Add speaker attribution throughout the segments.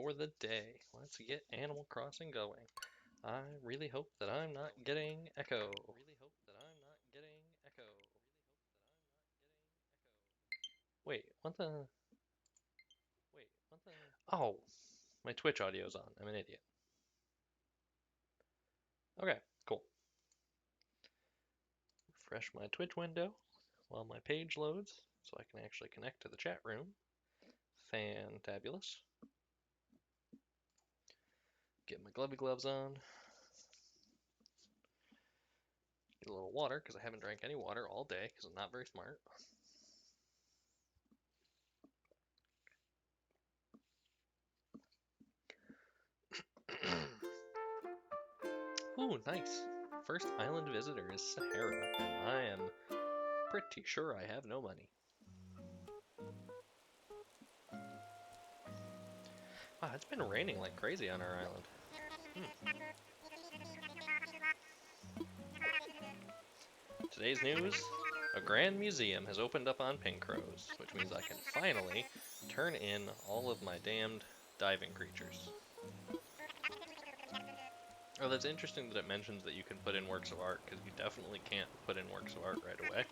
Speaker 1: for the day. Let's get Animal Crossing going. I really hope that I'm not getting echo. Wait, what the? Oh, my Twitch audio's on. I'm an idiot. Okay, cool. Refresh my Twitch window while my page loads so I can actually connect to the chat room. Fantabulous. Get my glovey gloves on. Get a little water because I haven't drank any water all day because I'm not very smart. Ooh, nice. First island visitor is Sahara, and I am pretty sure I have no money. Wow, it's been raining like crazy on our island. Today's news, a grand museum has opened up on Pincrose, which means I can finally turn in all of my damned diving creatures. Oh, that's interesting that it mentions that you can put in works of art, because you definitely can't put in works of art right away.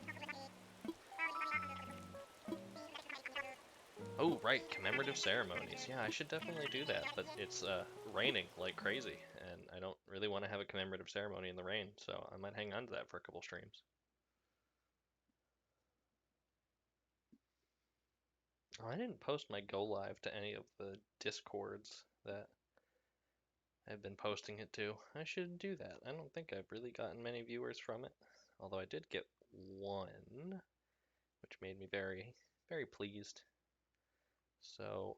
Speaker 1: Oh, right, commemorative ceremonies. Yeah, I should definitely do that, but it's raining like crazy, and I don't really want to have a commemorative ceremony in the rain, so I might hang on to that for a couple streams. Oh, I didn't post my go live to any of the discords that I've been posting it to. I should do that. I don't think I've really gotten many viewers from it, although I did get one, which made me very, very pleased. So,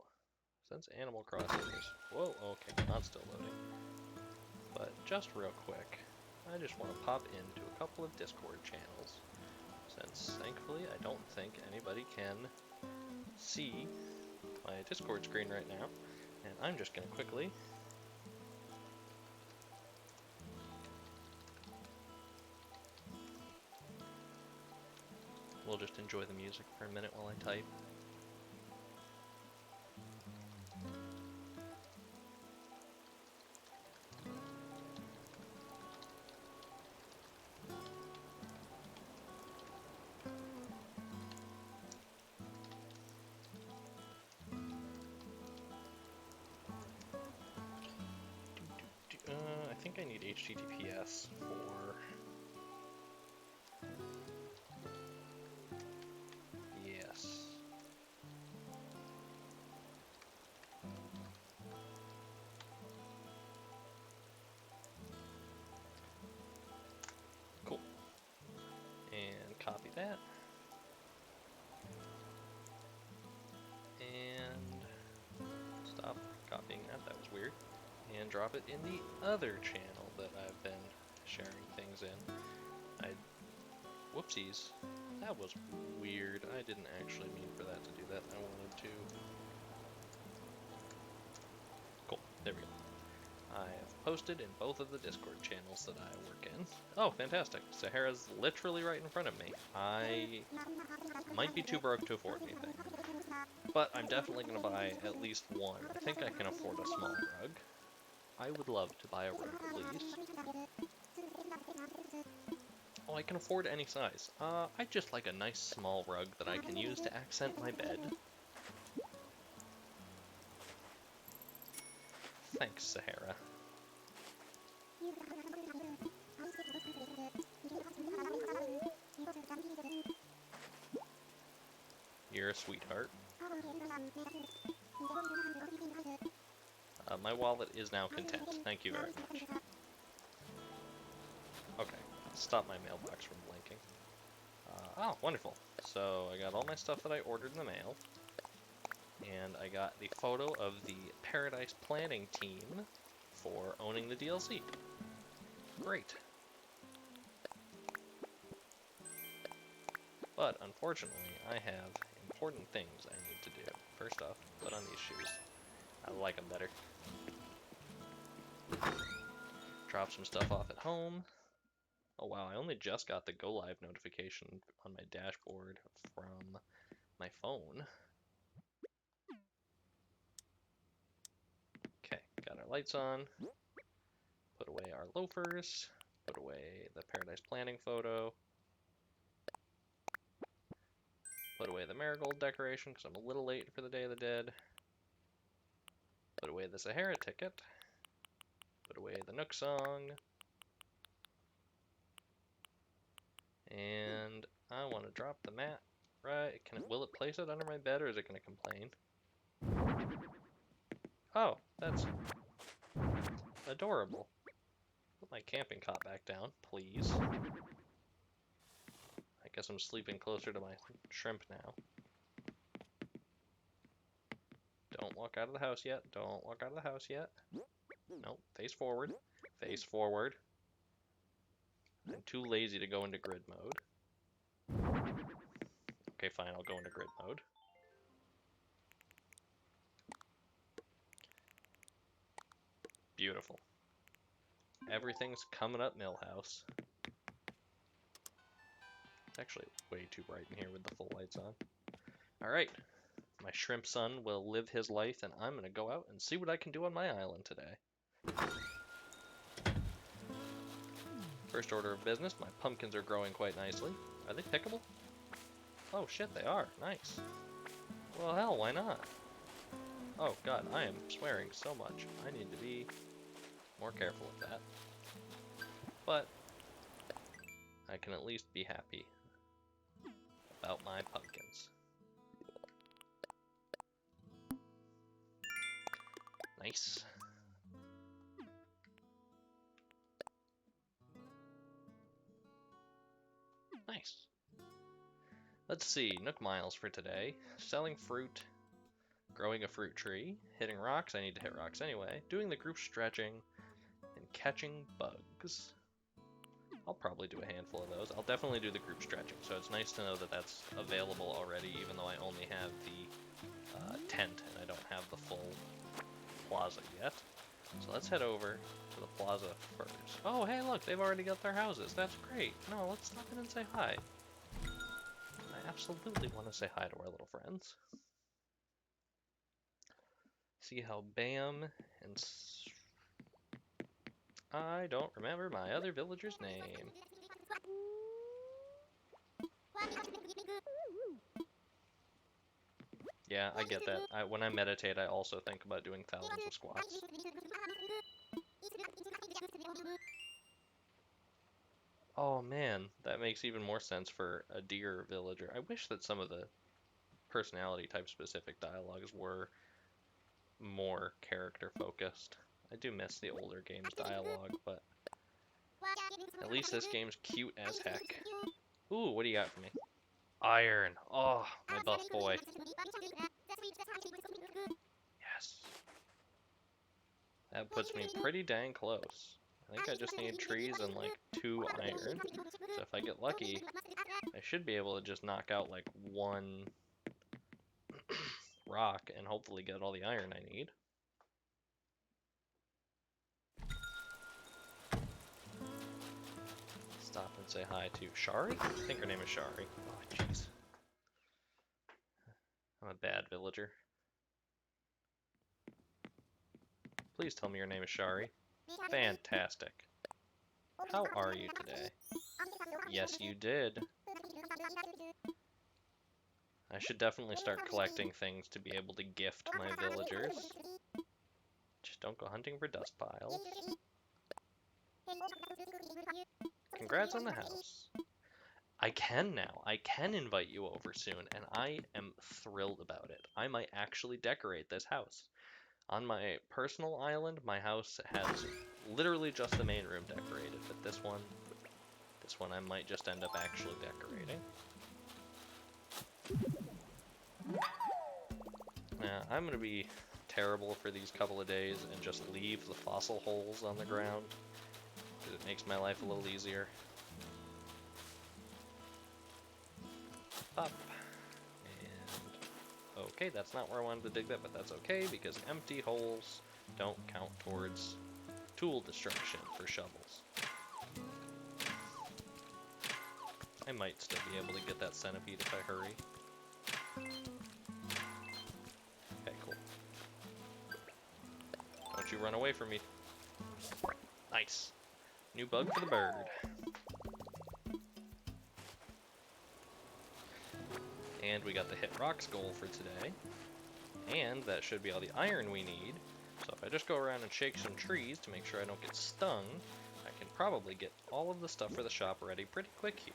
Speaker 1: since Animal Crossing is... Whoa, okay, not still loading. But just real quick, I just want to pop into a couple of Discord channels, since thankfully I don't think anybody can see my Discord screen right now, and I'm just going to quickly we'll just enjoy the music for a minute while I type. I think I need HTTPS for... Yes. Cool. And copy that. And stop copying that, that was weird. And drop it in the other channel that I've been sharing things in. Whoopsies. That was weird. I didn't actually mean for that to do that. I wanted to... Cool. There we go. I have posted in both of the Discord channels that I work in. Oh, fantastic. Sahara's literally right in front of me. I might be too broke to afford anything, but I'm definitely going to buy at least one. I think I can afford a small rug. I would love to buy a rug, please. Oh, I can afford any size. I'd just like a nice small rug that I can use to accent my bed. Thanks, Sahara. You're a sweetheart. My wallet is now content. Thank you very much. Okay, stop my mailbox from blinking. Oh, wonderful. So I got all my stuff that I ordered in the mail. And I got the photo of the Paradise Planning team for owning the DLC. Great. But unfortunately, I have important things I need to do. First off, put on these shoes. I like them better. Drop some stuff off at home. Oh wow, I only just got the go live notification on my dashboard from my phone. lights on. Put away our loafers. Put away the Paradise Planning photo. Put away the marigold decoration because I'm a little late for the Day of the Dead. Put away the Sahara ticket. Put away the Nook song. And I want to drop the mat. Right, will it place it under my bed or is it going to complain? Oh, that's adorable. Put my camping cot back down, please. I guess I'm sleeping closer to my shrimp now. Don't walk out of the house yet. Don't walk out of the house yet. Nope, face forward. Face forward. I'm too lazy to go into grid mode. Okay, fine, I'll go into grid mode. Beautiful. Everything's coming up Millhouse. It's actually way too bright in here with the full lights on. Alright, my shrimp son will live his life and I'm gonna go out and see what I can do on my island today. First order of business, my pumpkins are growing quite nicely. Are they pickable? Oh shit, they are. Nice. Well, hell, why not? Oh god, I am swearing so much. I need to be more careful with that. But I can at least be happy about my pumpkins. Nice. Nice. Let's see, Nook Miles for today. Selling fruit, growing a fruit tree, hitting rocks, I need to hit rocks anyway, doing the group stretching, and catching bugs. I'll probably do a handful of those. I'll definitely do the group stretching, so it's nice to know that that's available already, even though I only have the tent and I don't have the full plaza yet. So let's head over to the plaza first. Oh, hey, look, they've already got their houses. That's great. No, let's stop in and say hi. I absolutely want to say hi to our little friends. See how Bam and... I don't remember my other villager's name. Yeah, I get that. When I meditate, I also think about doing thousands of squats. Oh man, that makes even more sense for a deer villager. I wish that some of the personality type specific dialogues were more character focused. I do miss the older game's dialogue, but at least this game's cute as heck. Ooh, what do you got for me? Iron. Oh, my buff boy. Yes. That puts me pretty dang close. I think I just need trees and like 2 iron. So if I get lucky, I should be able to just knock out like 1 rock and hopefully get all the iron I need. Stop and say hi to Shari? I think her name is Shari. Oh, jeez. I'm a bad villager. Please tell me your name is Shari. Fantastic. How are you today? Yes, you did. I should definitely start collecting things to be able to gift my villagers. Just don't go hunting for dust piles. Congrats on the house. I can now. I can invite you over soon, and I am thrilled about it. I might actually decorate this house. On my personal island, my house has literally just the main room decorated, but this one I might just end up actually decorating. Yeah, I'm gonna be terrible for these couple of days and just leave the fossil holes on the ground, because it makes my life a little easier. Up. And okay, that's not where I wanted to dig that, but that's okay, because empty holes don't count towards tool destruction for shovels. I might still be able to get that centipede if I hurry. Okay, cool. Don't you run away from me. Nice. New bug for the bird. And we got the hit rocks goal for today. And that should be all the iron we need. So if I just go around and shake some trees to make sure I don't get stung, I can probably get all of the stuff for the shop ready pretty quick here.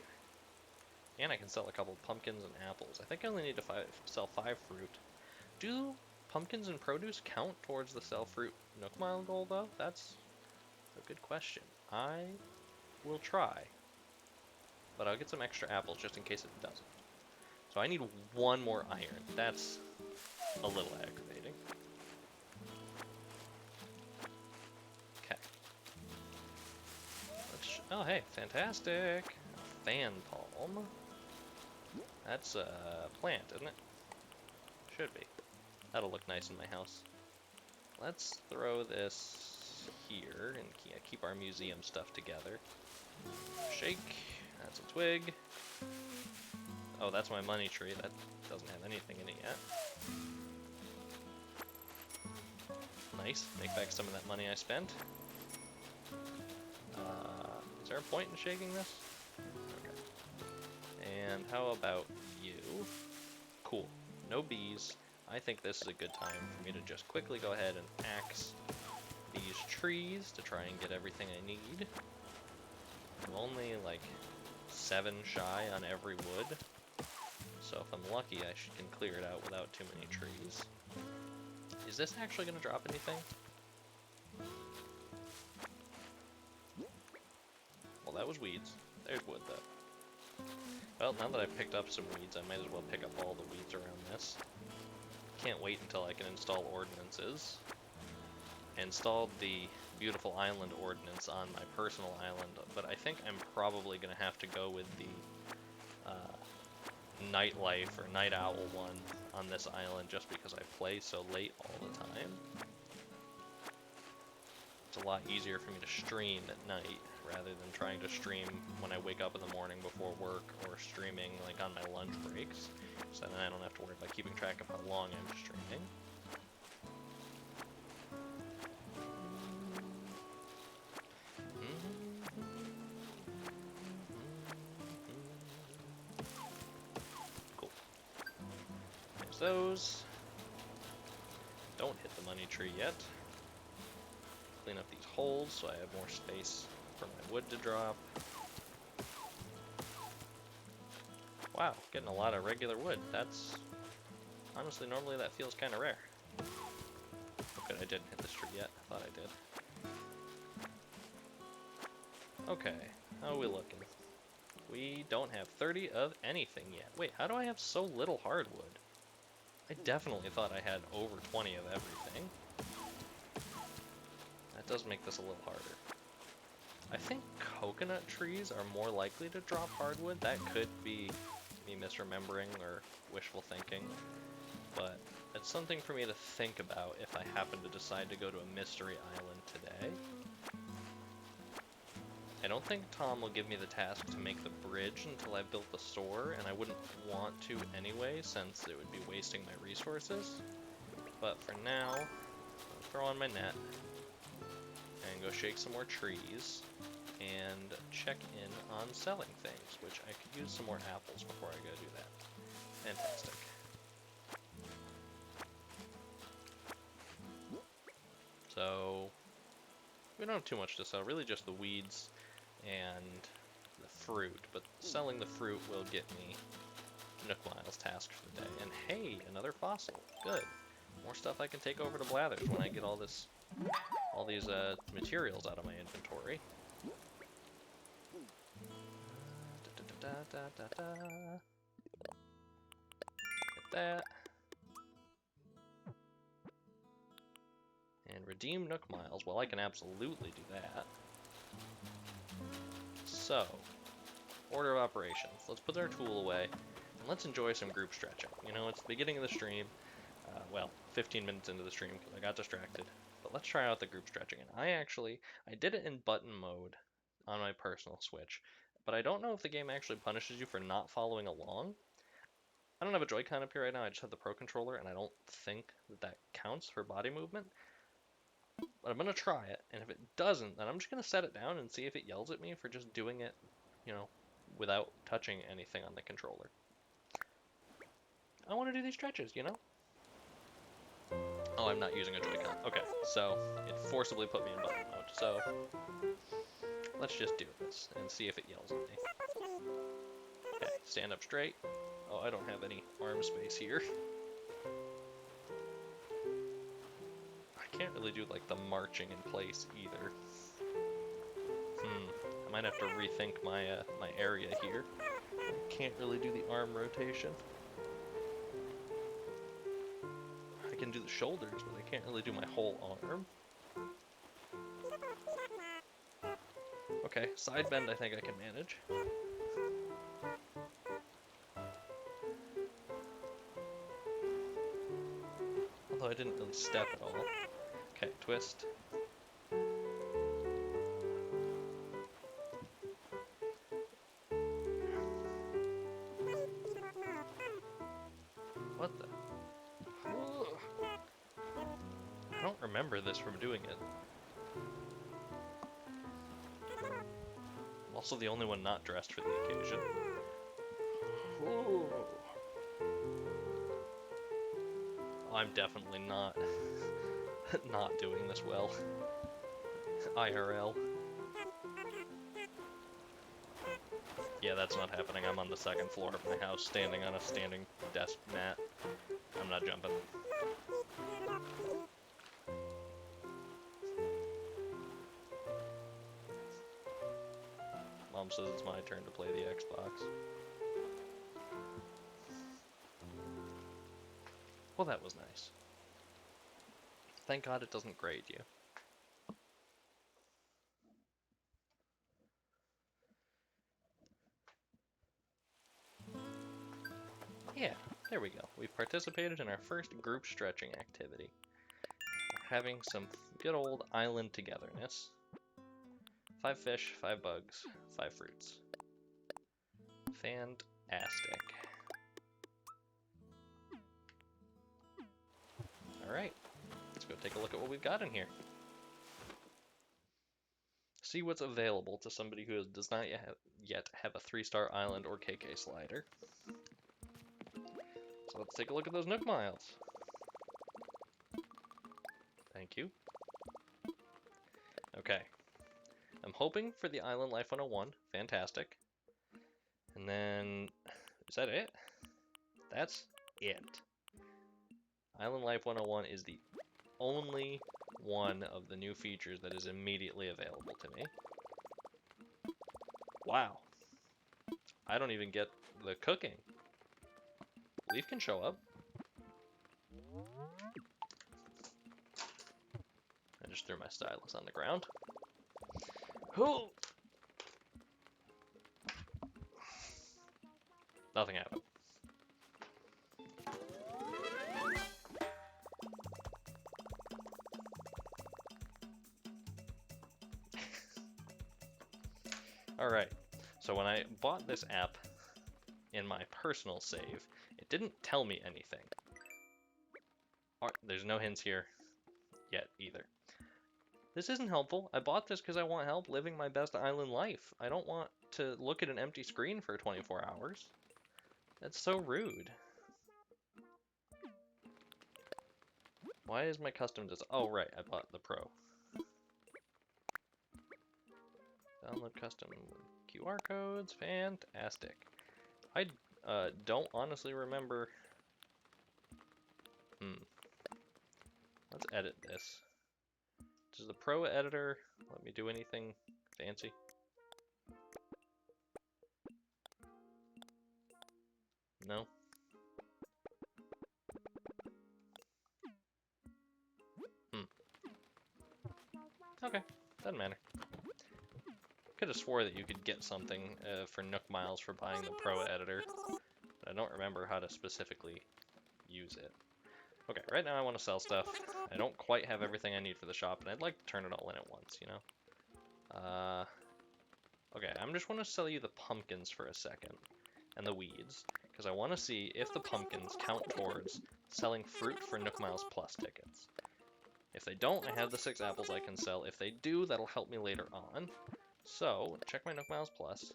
Speaker 1: And I can sell a couple of pumpkins and apples. I think I only need to sell 5 fruit. Do pumpkins and produce count towards the sell fruit Nook Mile goal though? That's a good question. I will try. But I'll get some extra apples just in case it doesn't. So I need 1 more iron. That's a little aggravating. Okay. Oh hey, fantastic! Fan palm. That's a plant, isn't it? Should be. That'll look nice in my house. Let's throw this here and keep our museum stuff together. Shake. That's a twig. Oh, that's my money tree. That doesn't have anything in it yet. Nice. Make back some of that money I spent. Is there a point in shaking this? Okay. And how about you? Cool. No bees. I think this is a good time for me to just quickly go ahead and axe these trees to try and get everything I need. I'm only like 7 shy on every wood. So if I'm lucky, I can clear it out without too many trees. Is this actually going to drop anything? Well, that was weeds. There's wood, though. Well, now that I've picked up some weeds, I might as well pick up all the weeds around this. Can't wait until I can install ordinances. I installed the beautiful island ordinance on my personal island, but I think I'm probably going to have to go with the nightlife or night owl one on this island just because I play so late all the time. It's a lot easier for me to stream at night rather than trying to stream when I wake up in the morning before work or streaming like on my lunch breaks. So then I don't have to worry about keeping track of how long I'm streaming. Cool. There's those. Don't hit the money tree yet. Clean up these holes so I have more space for my wood to drop. Wow, getting a lot of regular wood. That's honestly, normally that feels kind of rare. Oh good, I didn't hit this tree yet. I thought I did. Okay, how are we looking? We don't have 30 of anything yet. Wait, how do I have so little hardwood? I definitely thought I had over 20 of everything. That does make this a little harder. I think coconut trees are more likely to drop hardwood. That could be me misremembering or wishful thinking, but it's something for me to think about if I happen to decide to go to a mystery island today. I don't think Tom will give me the task to make the bridge until I've built the store, and I wouldn't want to anyway since it would be wasting my resources. But for now, I'll throw on my net and go shake some more trees and check in on selling things, which I could use some more apples before I go do that. Fantastic. So, we don't have too much to sell, really just the weeds and the fruit, but selling the fruit will get me Nook Mile's task for the day. And hey, another fossil. Good. More stuff I can take over to Blathers when I get all these materials out of my inventory. Get that. And redeem Nook Miles. Well, I can absolutely do that. So, order of operations. Let's put our tool away, and let's enjoy some group stretching. You know, it's the beginning of the stream. Well, 15 minutes into the stream because I got distracted. But let's try out the group stretching. And I did it in button mode on my personal Switch. But I don't know if the game actually punishes you for not following along. I don't have a Joy-Con up here right now, I just have the Pro Controller, and I don't think that counts for body movement. But I'm gonna try it, and if it doesn't, then I'm just gonna set it down and see if it yells at me for just doing it, you know, without touching anything on the controller. I want to do these stretches, you know? Oh, I'm not using a Joy-Con. Okay, so it forcibly put me in button mode. So let's just do this and see if it yells at me. Okay, stand up straight. Oh, I don't have any arm space here. I can't really do like the marching in place either. I might have to rethink my my area here. I can't really do the arm rotation. I can do the shoulders, but I can't really do my whole arm. Okay, side bend I think I can manage. Although I didn't really step at all. Okay, twist. What the? I don't remember this from doing it. I'm also the only one not dressed for the occasion. I'm definitely not doing this well. IRL. Yeah, that's not happening. I'm on the second floor of my house, standing on a standing desk mat. I'm not jumping. Mom says it's my turn to play the Xbox. Well, that was nice. Thank God it doesn't grade you. Yeah, there we go. We've participated in our first group stretching activity. We're having some good old island togetherness. 5 fish, 5 bugs, 5 fruits. Fantastic. Alright, let's go take a look at what we've got in here. See what's available to somebody who does not yet have a 3-star island or KK slider. So let's take a look at those Nook Miles. Thank you. Okay. I'm hoping for the Island Life 101. Fantastic. And then, is that it? That's it. Island Life 101 is the only one of the new features that is immediately available to me. Wow. I don't even get the cooking. Leaf can show up. I just threw my stylus on the ground. Oh! Nothing happened. Alright, so when I bought this app in my personal save, it didn't tell me anything. There's no hints here yet either. This isn't helpful. I bought this because I want help living my best island life. I don't want to look at an empty screen for 24 hours. That's so rude. Why is my custom design? Oh, right, I bought the Pro. Download custom QR codes. Fantastic. I don't honestly remember. Let's edit this. Does the Pro editor let me do anything fancy? No? Okay, doesn't matter. Could have swore that you could get something for Nook Miles for buying the Pro editor, but I don't remember how to specifically use it. Okay, right now I want to sell stuff. I don't quite have everything I need for the shop, and I'd like to turn it all in at once, you know? Okay, I'm just want to sell you the pumpkins for a second, and the weeds, because I want to see if the pumpkins count towards selling fruit for Nook Miles Plus tickets. If they don't, I have the 6 apples I can sell. If they do, that'll help me later on. So, check my Nook Miles Plus.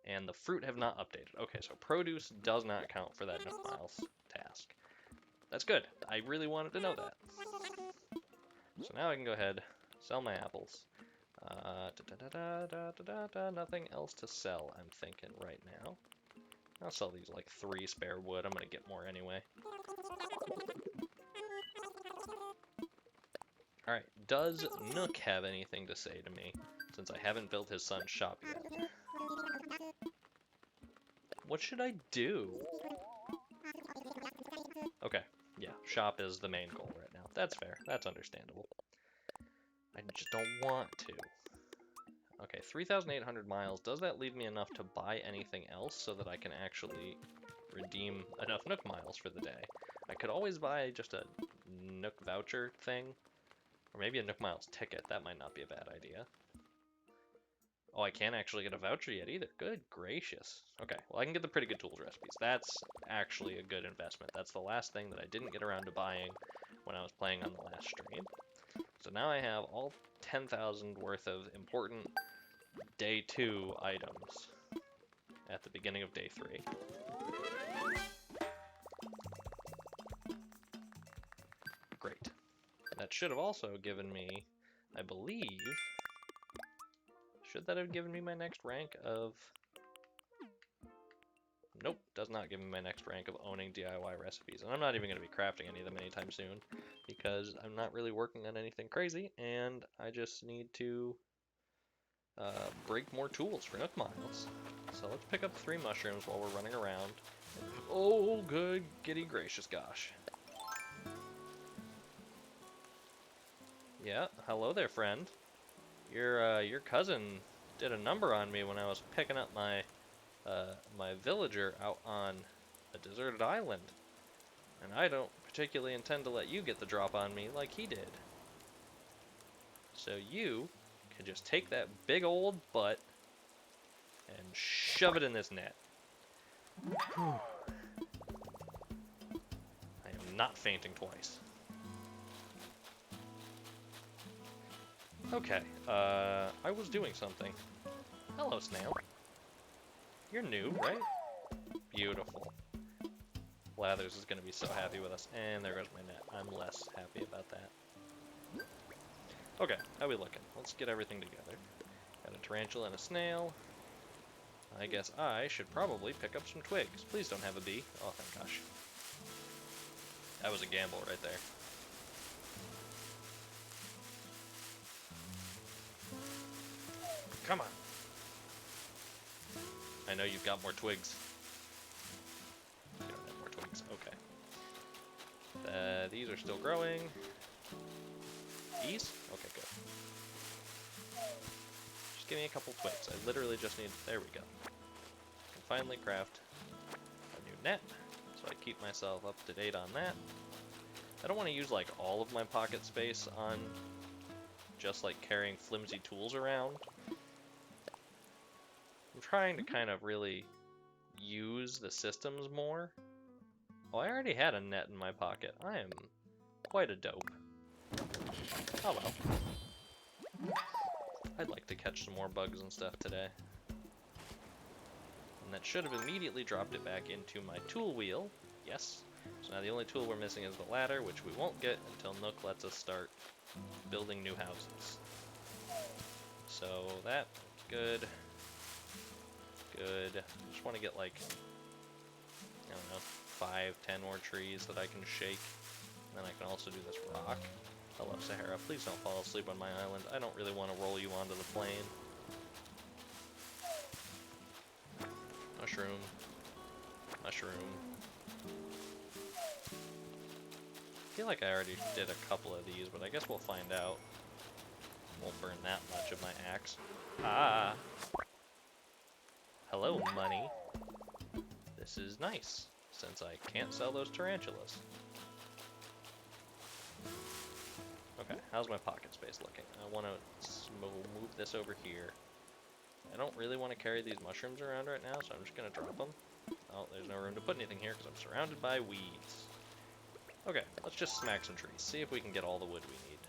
Speaker 1: And the fruit have not updated. Okay, so produce does not count for that Nook Miles task. That's good. I really wanted to know that. So now I can go ahead, sell my apples. Nothing else to sell, I'm thinking right now. I'll sell these like 3 spare wood. I'm gonna get more anyway. Alright, does Nook have anything to say to me, since I haven't built his son's shop yet? What should I do? Okay, yeah, shop is the main goal right now. That's fair, that's understandable. I just don't want to. Okay, 3,800 miles. Does that leave me enough to buy anything else so that I can actually redeem enough Nook miles for the day? I could always buy just a Nook voucher thing, or maybe a Nook miles ticket. That might not be a bad idea. Oh, I can't actually get a voucher yet either. Good gracious. Okay, well I can get the pretty good tools recipes. That's actually a good investment. That's the last thing that I didn't get around to buying when I was playing on the last stream. So now I have all 10,000 worth of important day 2 items at the beginning of day 3. Great. That should have also given me, I believe, should that have given me my next rank of... Nope, does not give me my next rank of owning DIY recipes. And I'm not even going to be crafting any of them anytime soon, because I'm not really working on anything crazy, and I just need to break more tools for Nook Miles. So let's pick up 3 mushrooms while we're running around. Oh, good giddy gracious gosh. Yeah, hello there, friend. Your cousin did a number on me when I was picking up my my villager out on a deserted island, and I don't particularly intend to let you get the drop on me like he did. So you can just take that big old butt and shove it in this net. Whew. I am not fainting twice. Okay, I was doing something. Hello, snail. You're new, right? Beautiful. Lathers is going to be so happy with us. And there goes my net. I'm less happy about that. Okay, how we looking? Let's get everything together. Got a tarantula and a snail. I guess I should probably pick up some twigs. Please don't have a bee. Oh, thank gosh. That was a gamble right there. Come on. I know you've got more twigs. You don't have more twigs. Okay. These are still growing. These? Okay, good. Just give me a couple twigs. I literally just need... There we go. I can finally craft a new net, so I keep myself up to date on that. I don't want to use like all of my pocket space on just like carrying flimsy tools around. I'm trying to kind of really use the systems more. Oh, I already had a net in my pocket. I am quite a dope. Oh well. I'd like to catch some more bugs and stuff today. And that should have immediately dropped it back into my tool wheel. Yes. So now the only tool we're missing is the ladder, which we won't get until Nook lets us start building new houses. So that's good. Good. I just want to get like, I don't know, 5, 10 more trees that I can shake. And then I can also do this rock. Hello, Sahara. Please don't fall asleep on my island. I don't really want to roll you onto the plane. Mushroom. Mushroom. I feel like I already did a couple of these, but I guess we'll find out. Won't burn that much of my axe. Ah! Hello, money. This is nice, since I can't sell those tarantulas. Okay, how's my pocket space looking? I want to move this over here. I don't really want to carry these mushrooms around right now, so I'm just going to drop them. Oh, there's no room to put anything here because I'm surrounded by weeds. Okay, let's just smack some trees. See if we can get all the wood we need.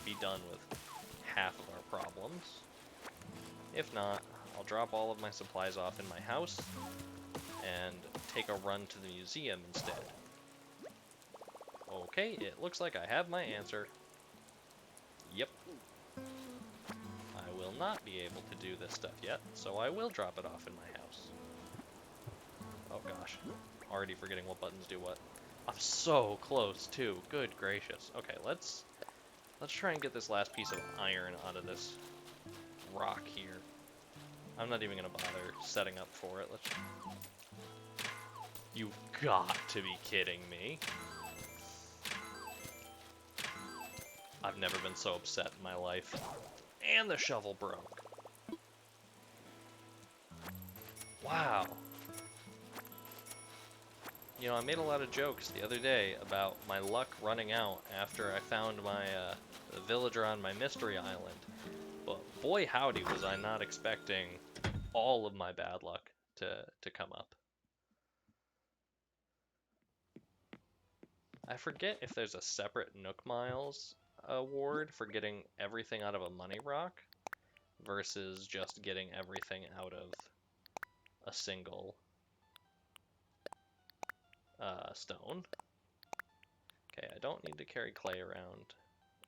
Speaker 1: be done with half of our problems. If not, I'll drop all of my supplies off in my house and take a run to the museum instead. Okay, it looks like I have my answer. Yep. I will not be able to do this stuff yet, so I will drop it off in my house. Oh gosh, already forgetting what buttons do what. I'm so close too, good gracious. Okay, let's try and get this last piece of iron out of this rock here. I'm not even gonna bother setting up for it. You've got to be kidding me. I've never been so upset in my life. And the shovel broke. Wow. You know, I made a lot of jokes the other day about my luck running out after I found my the villager on my mystery island. But boy howdy was I not expecting all of my bad luck to come up. I forget if there's a separate Nook Miles award for getting everything out of a money rock versus just getting everything out of a single stone. Okay, I don't need to carry clay around,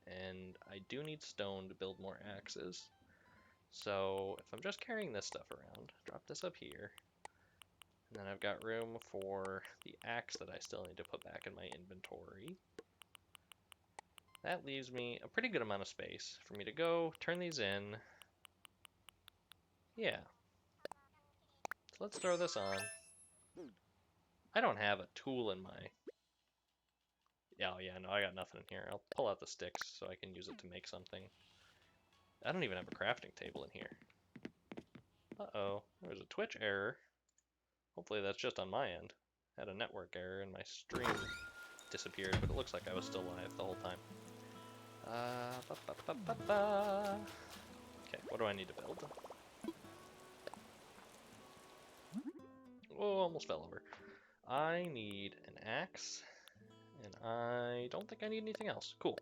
Speaker 1: and I do need stone to build more axes. So if I'm just carrying this stuff around, drop this up here, and then I've got room for the axe that I still need to put back in my inventory. That leaves me a pretty good amount of space for me to go, turn these in. Yeah. So let's throw this on. I don't have a tool in my... Oh yeah, no, I got nothing in here. I'll pull out the sticks so I can use it to make something. I don't even have a crafting table in here. Uh-oh, there's a Twitch error. Hopefully that's just on my end. I had a network error and my stream disappeared, but it looks like I was still live the whole time. Okay, what do I need to build? Oh, almost fell over. I need an axe, and I don't think I need anything else. Cool.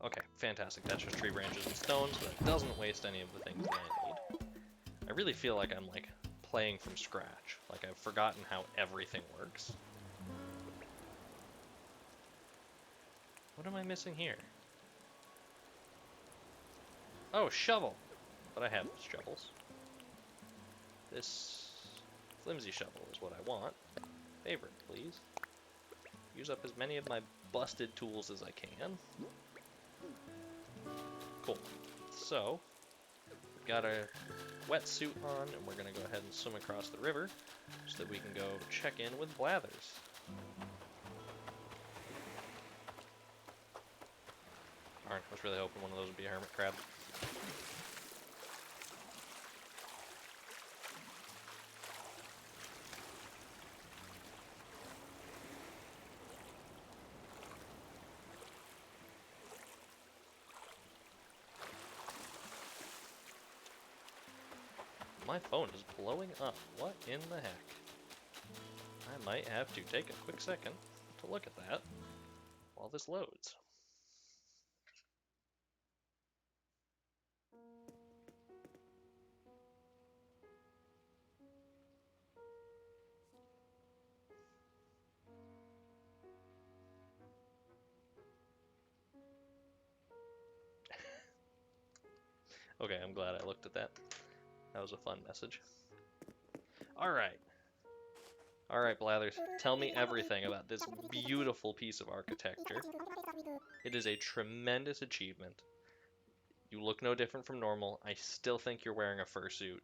Speaker 1: Okay, fantastic. That's just tree branches and stones, but it doesn't waste any of the things that I need. I really feel like I'm like playing from scratch. Like I've forgotten how everything works. What am I missing here? Oh, shovel! But I have shovels. This flimsy shovel is what I want. Favorite, please. Use up as many of my busted tools as I can. Cool. So, we've got our wetsuit on, and we're going to go ahead and swim across the river so that we can go check in with Blathers. Darn, I was really hoping one of those would be a hermit crab. My phone is blowing up. What in the heck? I might have to take a quick second to look at that while this loads. Okay, I'm glad I looked at that. That was a fun message. Alright. Alright, Blathers, tell me everything about this beautiful piece of architecture. It is a tremendous achievement. You look no different from normal. I still think you're wearing a fursuit.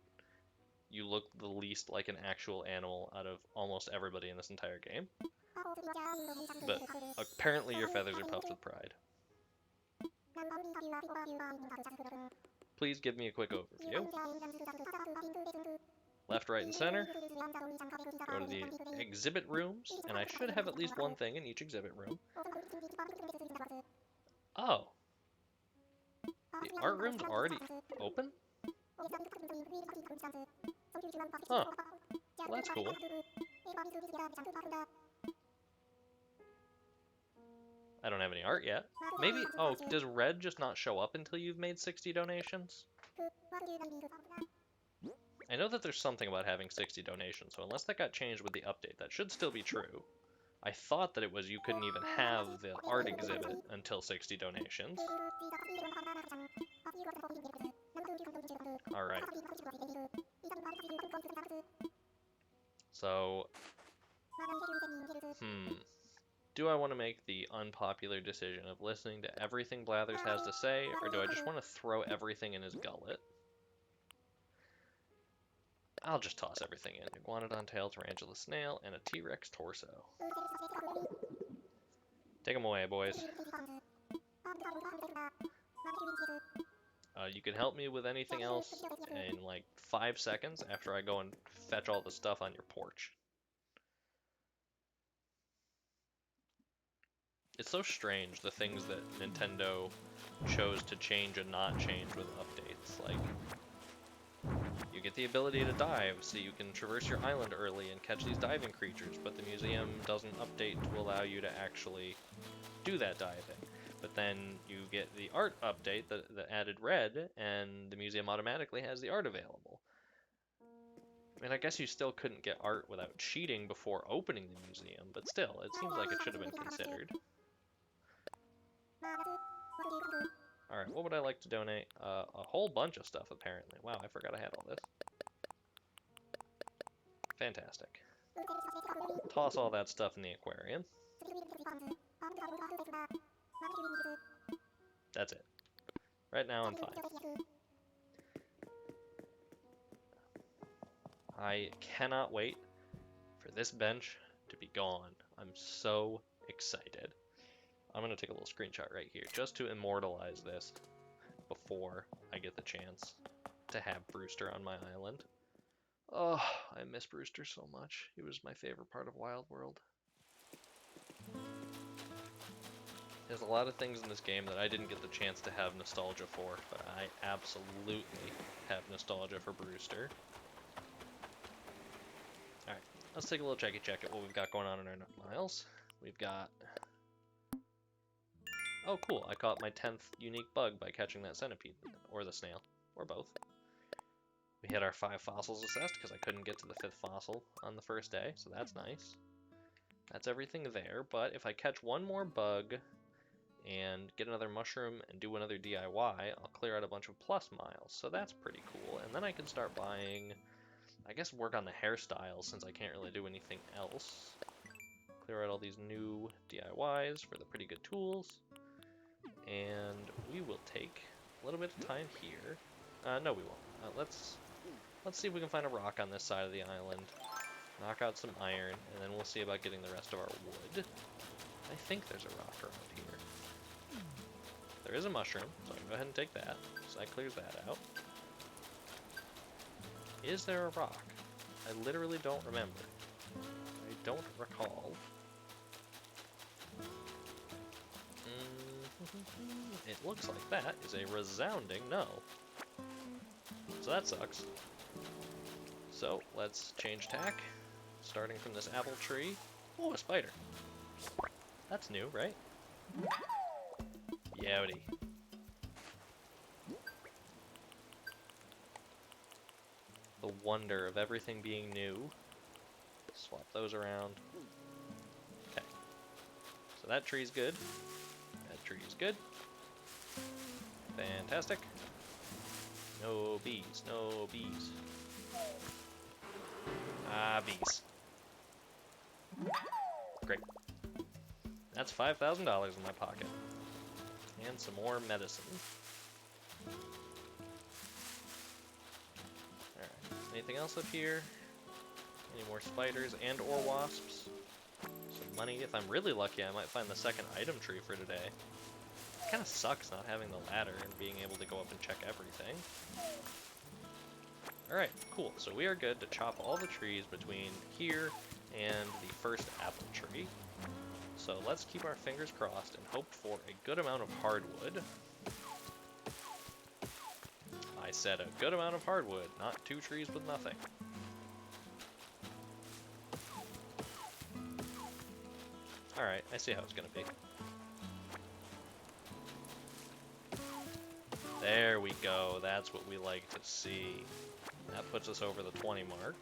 Speaker 1: You look the least like an actual animal out of almost everybody in this entire game. But apparently your feathers are puffed with pride. Please give me a quick overview. Left, right, and center. Go to the exhibit rooms, and I should have at least one thing in each exhibit room. Oh. The art room's already open? Huh. Well, that's cool. I don't have any art yet. Maybe, oh, does red just not show up until you've made 60 donations? I know that there's something about having 60 donations, so unless that got changed with the update, that should still be true. I thought that it was you couldn't even have the art exhibit until 60 donations. Alright. So, do I want to make the unpopular decision of listening to everything Blathers has to say, or do I just want to throw everything in his gullet? I'll just toss everything in. Iguanodon tail, tarantula snail, and a T-Rex torso. Take them away, boys. You can help me with anything else in like 5 seconds after I go and fetch all the stuff on your porch. It's so strange, the things that Nintendo chose to change and not change with updates. Like, you get the ability to dive, so you can traverse your island early and catch these diving creatures, but the museum doesn't update to allow you to actually do that diving. But then you get the art update that added red, and the museum automatically has the art available. I mean, I guess you still couldn't get art without cheating before opening the museum, but still, it seems like it should have been considered. Alright, what would I like to donate? A whole bunch of stuff, apparently. Wow, I forgot I had all this. Fantastic. Toss all that stuff in the aquarium. That's it. Right now, I'm fine. I cannot wait for this bench to be gone. I'm so excited. I'm going to take a little screenshot right here just to immortalize this before I get the chance to have Brewster on my island. Oh, I miss Brewster so much. He was my favorite part of Wild World. There's a lot of things in this game that I didn't get the chance to have nostalgia for, but I absolutely have nostalgia for Brewster. Alright, let's take a little check at what we've got going on in our miles. We've got... Oh, cool. I caught my 10th unique bug by catching that centipede, or the snail, or both. We had our 5 fossils assessed because I couldn't get to the 5th fossil on the first day, so that's nice. That's everything there, but if I catch one more bug and get another mushroom and do another DIY, I'll clear out a bunch of plus miles, so that's pretty cool. And then I can start buying, I guess work on the hairstyles since I can't really do anything else. Clear out all these new DIYs for the pretty good tools. And we will take a little bit of time here. No, we won't. Let's see if we can find a rock on this side of the island. Knock out some iron, and then we'll see about getting the rest of our wood. I think there's a rock around here. There is a mushroom, so I can go ahead and take that. So that clears that out. Is there a rock? I literally don't remember. I don't recall. It looks like that is a resounding no. So that sucks. So let's change tack. Starting from this apple tree. Oh, a spider. That's new, right? Yowdy. The wonder of everything being new. Swap those around. Okay. So that tree's good. That tree's good. Fantastic. No bees, no bees. Ah, bees. Great. That's $5,000 in my pocket. And some more medicine. Alright, anything else up here? Any more spiders and or wasps? Some money. If I'm really lucky, I might find the second item tree for today. It kind of sucks not having the ladder and being able to go up and check everything. Alright, cool. So we are good to chop all the trees between here and the first apple tree. So let's keep our fingers crossed and hope for a good amount of hardwood. I said a good amount of hardwood, not 2 trees with nothing. Alright, I see how it's gonna be. There we go. That's what we like to see. That puts us over the 20 mark.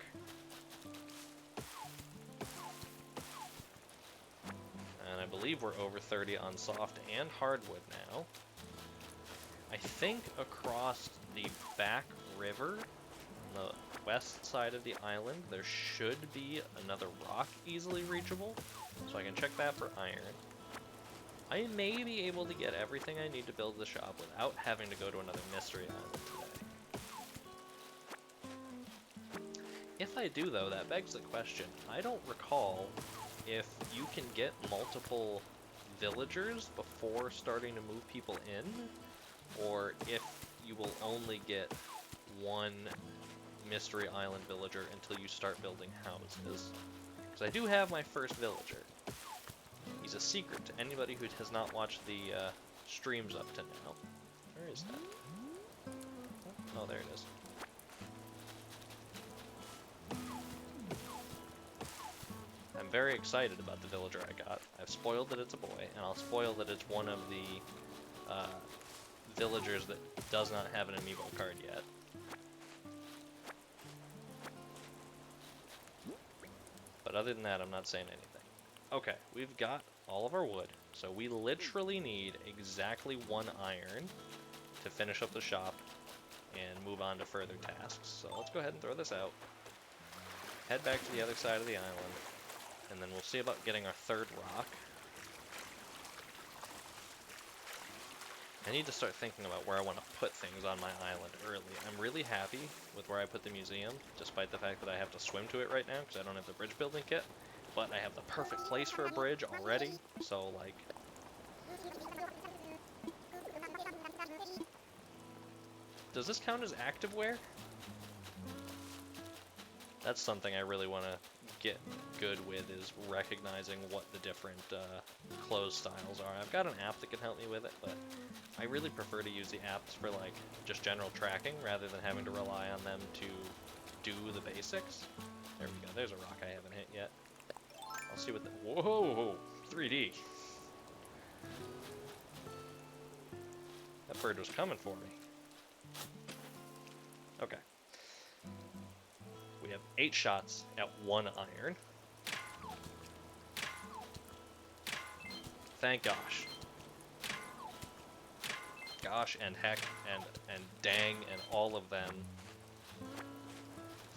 Speaker 1: And I believe we're over 30 on soft and hardwood now. I think across the back river, on the west side of the island, there should be another rock easily reachable. So I can check that for iron. I may be able to get everything I need to build the shop without having to go to another mystery island today. If I do though, that begs the question. I don't recall if you can get multiple villagers before starting to move people in, or if you will only get one mystery island villager until you start building houses. Because I do have my first villager. He's a secret to anybody who has not watched the streams up to now. Where is that? Oh, there it is. I'm very excited about the villager I got. I've spoiled that it's a boy, and I'll spoil that it's one of the villagers that does not have an amiibo card yet. But other than that, I'm not saying anything. Okay, we've got all of our wood, so we literally need exactly 1 iron to finish up the shop and move on to further tasks. So let's go ahead and throw this out. Head back to the other side of the island, and then we'll see about getting our 3rd rock. I need to start thinking about where I want to put things on my island early. I'm really happy with where I put the museum, despite the fact that I have to swim to it right now because I don't have the bridge building kit. But I have the perfect place for a bridge already, so like... Does this count as activewear? That's something I really want to get good with, is recognizing what the different clothes styles are. I've got an app that can help me with it, but I really prefer to use the apps for like just general tracking rather than having to rely on them to do the basics. There we go, there's a rock I haven't hit yet. I'll see what the... Whoa! 3D! That bird was coming for me. Okay. We have 8 shots at 1 iron. Thank gosh. Gosh and heck and dang and all of them.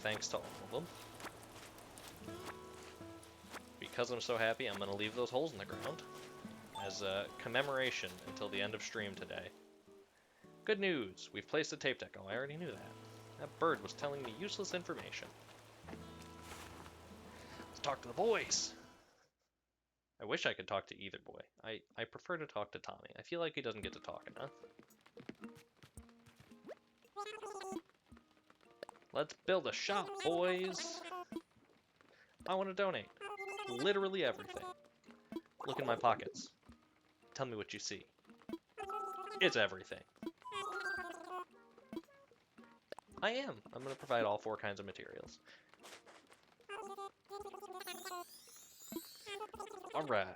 Speaker 1: Thanks to all of them. Because I'm so happy, I'm going to leave those holes in the ground as a commemoration until the end of stream today. Good news! We've placed a tape deck. Oh, I already knew that. That bird was telling me useless information. Let's talk to the boys! I wish I could talk to either boy. I prefer to talk to Tommy. I feel like he doesn't get to talk enough. Let's build a shop, boys! I want to donate. Literally everything. Look in my pockets. Tell me what you see. It's everything. I am. I'm going to provide all 4 kinds of materials. Alright.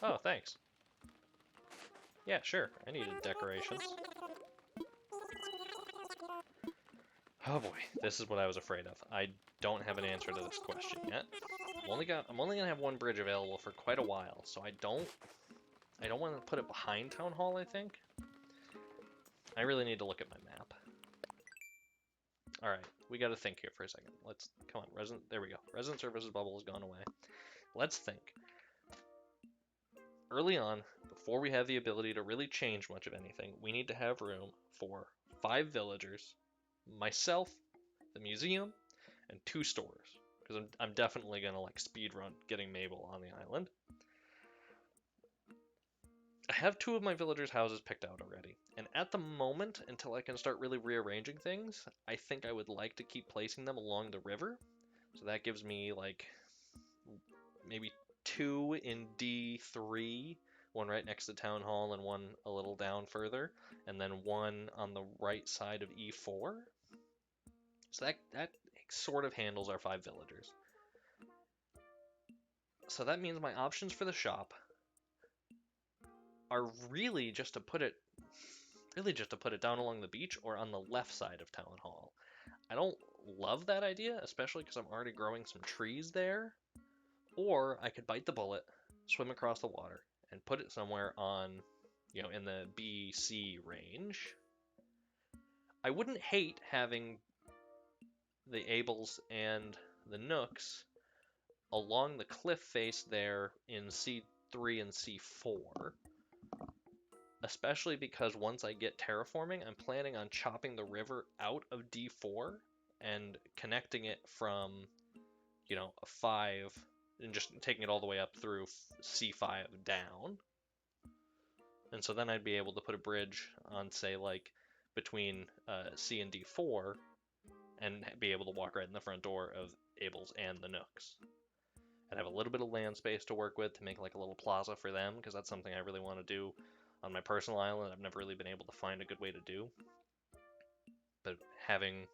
Speaker 1: Oh, thanks. Yeah, sure. I needed decorations. Oh boy, this is what I was afraid of. I don't have an answer to this question yet. I'm only gonna have 1 bridge available for quite a while, so I don't want to put it behind Town Hall, I think. I really need to look at my map. Alright, we gotta think here for a second. Come on, there we go. Resident Services bubble has gone away. Let's think. Early on, before we have the ability to really change much of anything, we need to have room for 5 villagers, myself, the museum, and 2 stores. Because I'm definitely going to like speedrun getting Mabel on the island. I have 2 of my villagers' houses picked out already. And at the moment, until I can start really rearranging things, I think I would like to keep placing them along the river. So that gives me like maybe 2 in D3, 1 right next to Town Hall and 1 a little down further, and then 1 on the right side of E4. So that sort of handles our 5 villagers. So that means my options for the shop are really just to put it really just to put it down along the beach or on the left side of Town Hall. I don't love that idea, especially because I'm already growing some trees there. Or I could bite the bullet, swim across the water, and put it somewhere on, in the BC range. I wouldn't hate having the Ables and the Nooks along the cliff face there in C3 and C4. Especially because once I get terraforming, I'm planning on chopping the river out of D4 and connecting it from, a 5 and just taking it all the way up through C5 down. And so then I'd be able to put a bridge on, say, like between C and D4 and be able to walk right in the front door of Abel's and the Nooks. I'd have a little bit of land space to work with to make like a little plaza for them, because that's something I really want to do on my personal island. I've never really been able to find a good way to do. But having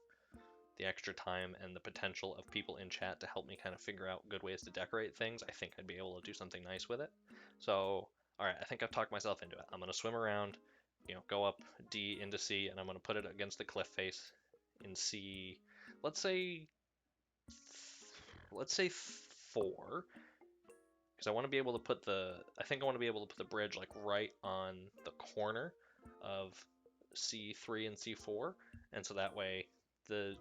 Speaker 1: the extra time and the potential of people in chat to help me kind of figure out good ways to decorate things, I think I'd be able to do something nice with it. So, alright, I think I've talked myself into it. I'm going to swim around, go up D into C, and I'm going to put it against the cliff face in C, let's say 4, because I want to be able to put I think I want to be able to put the bridge like right on the corner of C3 and C4, and so that way the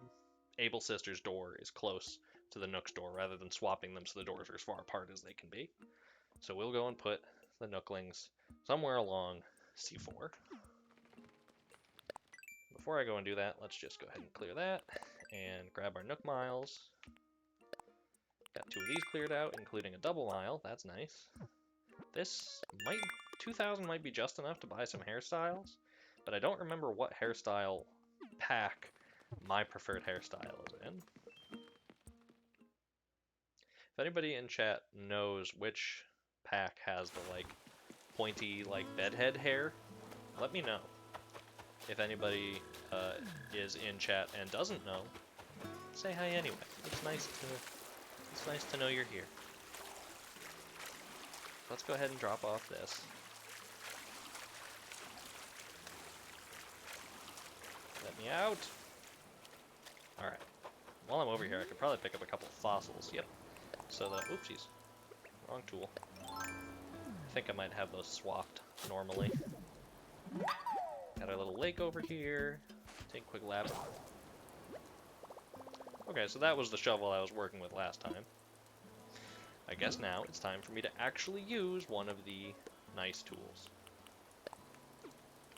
Speaker 1: Able Sisters door is close to the Nook's door rather than swapping them so the doors are as far apart as they can be. So we'll go and put the Nooklings somewhere along C4. Before I go and do that, let's just go ahead and clear that and grab our Nook miles. Got 2 of these cleared out, including a double mile. That's nice. 2,000 might be just enough to buy some hairstyles, but I don't remember what hairstyle pack my preferred hairstyle is in. If anybody in chat knows which pack has the like pointy like bedhead hair, let me know. If anybody is in chat and doesn't know, say hi anyway. It's nice to know you're here. Let's go ahead and drop off this. Let me out. Alright. While I'm over here, I could probably pick up a couple of fossils. Yep. So oopsies. Wrong tool. I think I might have those swapped normally. Got our little lake over here. Take a quick lap. Okay, so that was the shovel I was working with last time. I guess now it's time for me to actually use one of the nice tools.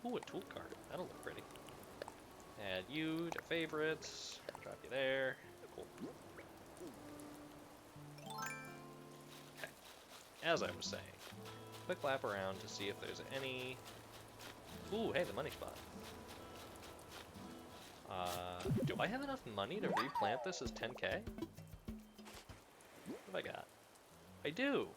Speaker 1: Ooh, a tool cart. That'll look pretty. Add you to favorites. Drop you there. Cool. Okay. As I was saying, quick lap around to see if there's any... Ooh, hey, the money spot. Do I have enough money to replant this as 10k? What have I got? I do!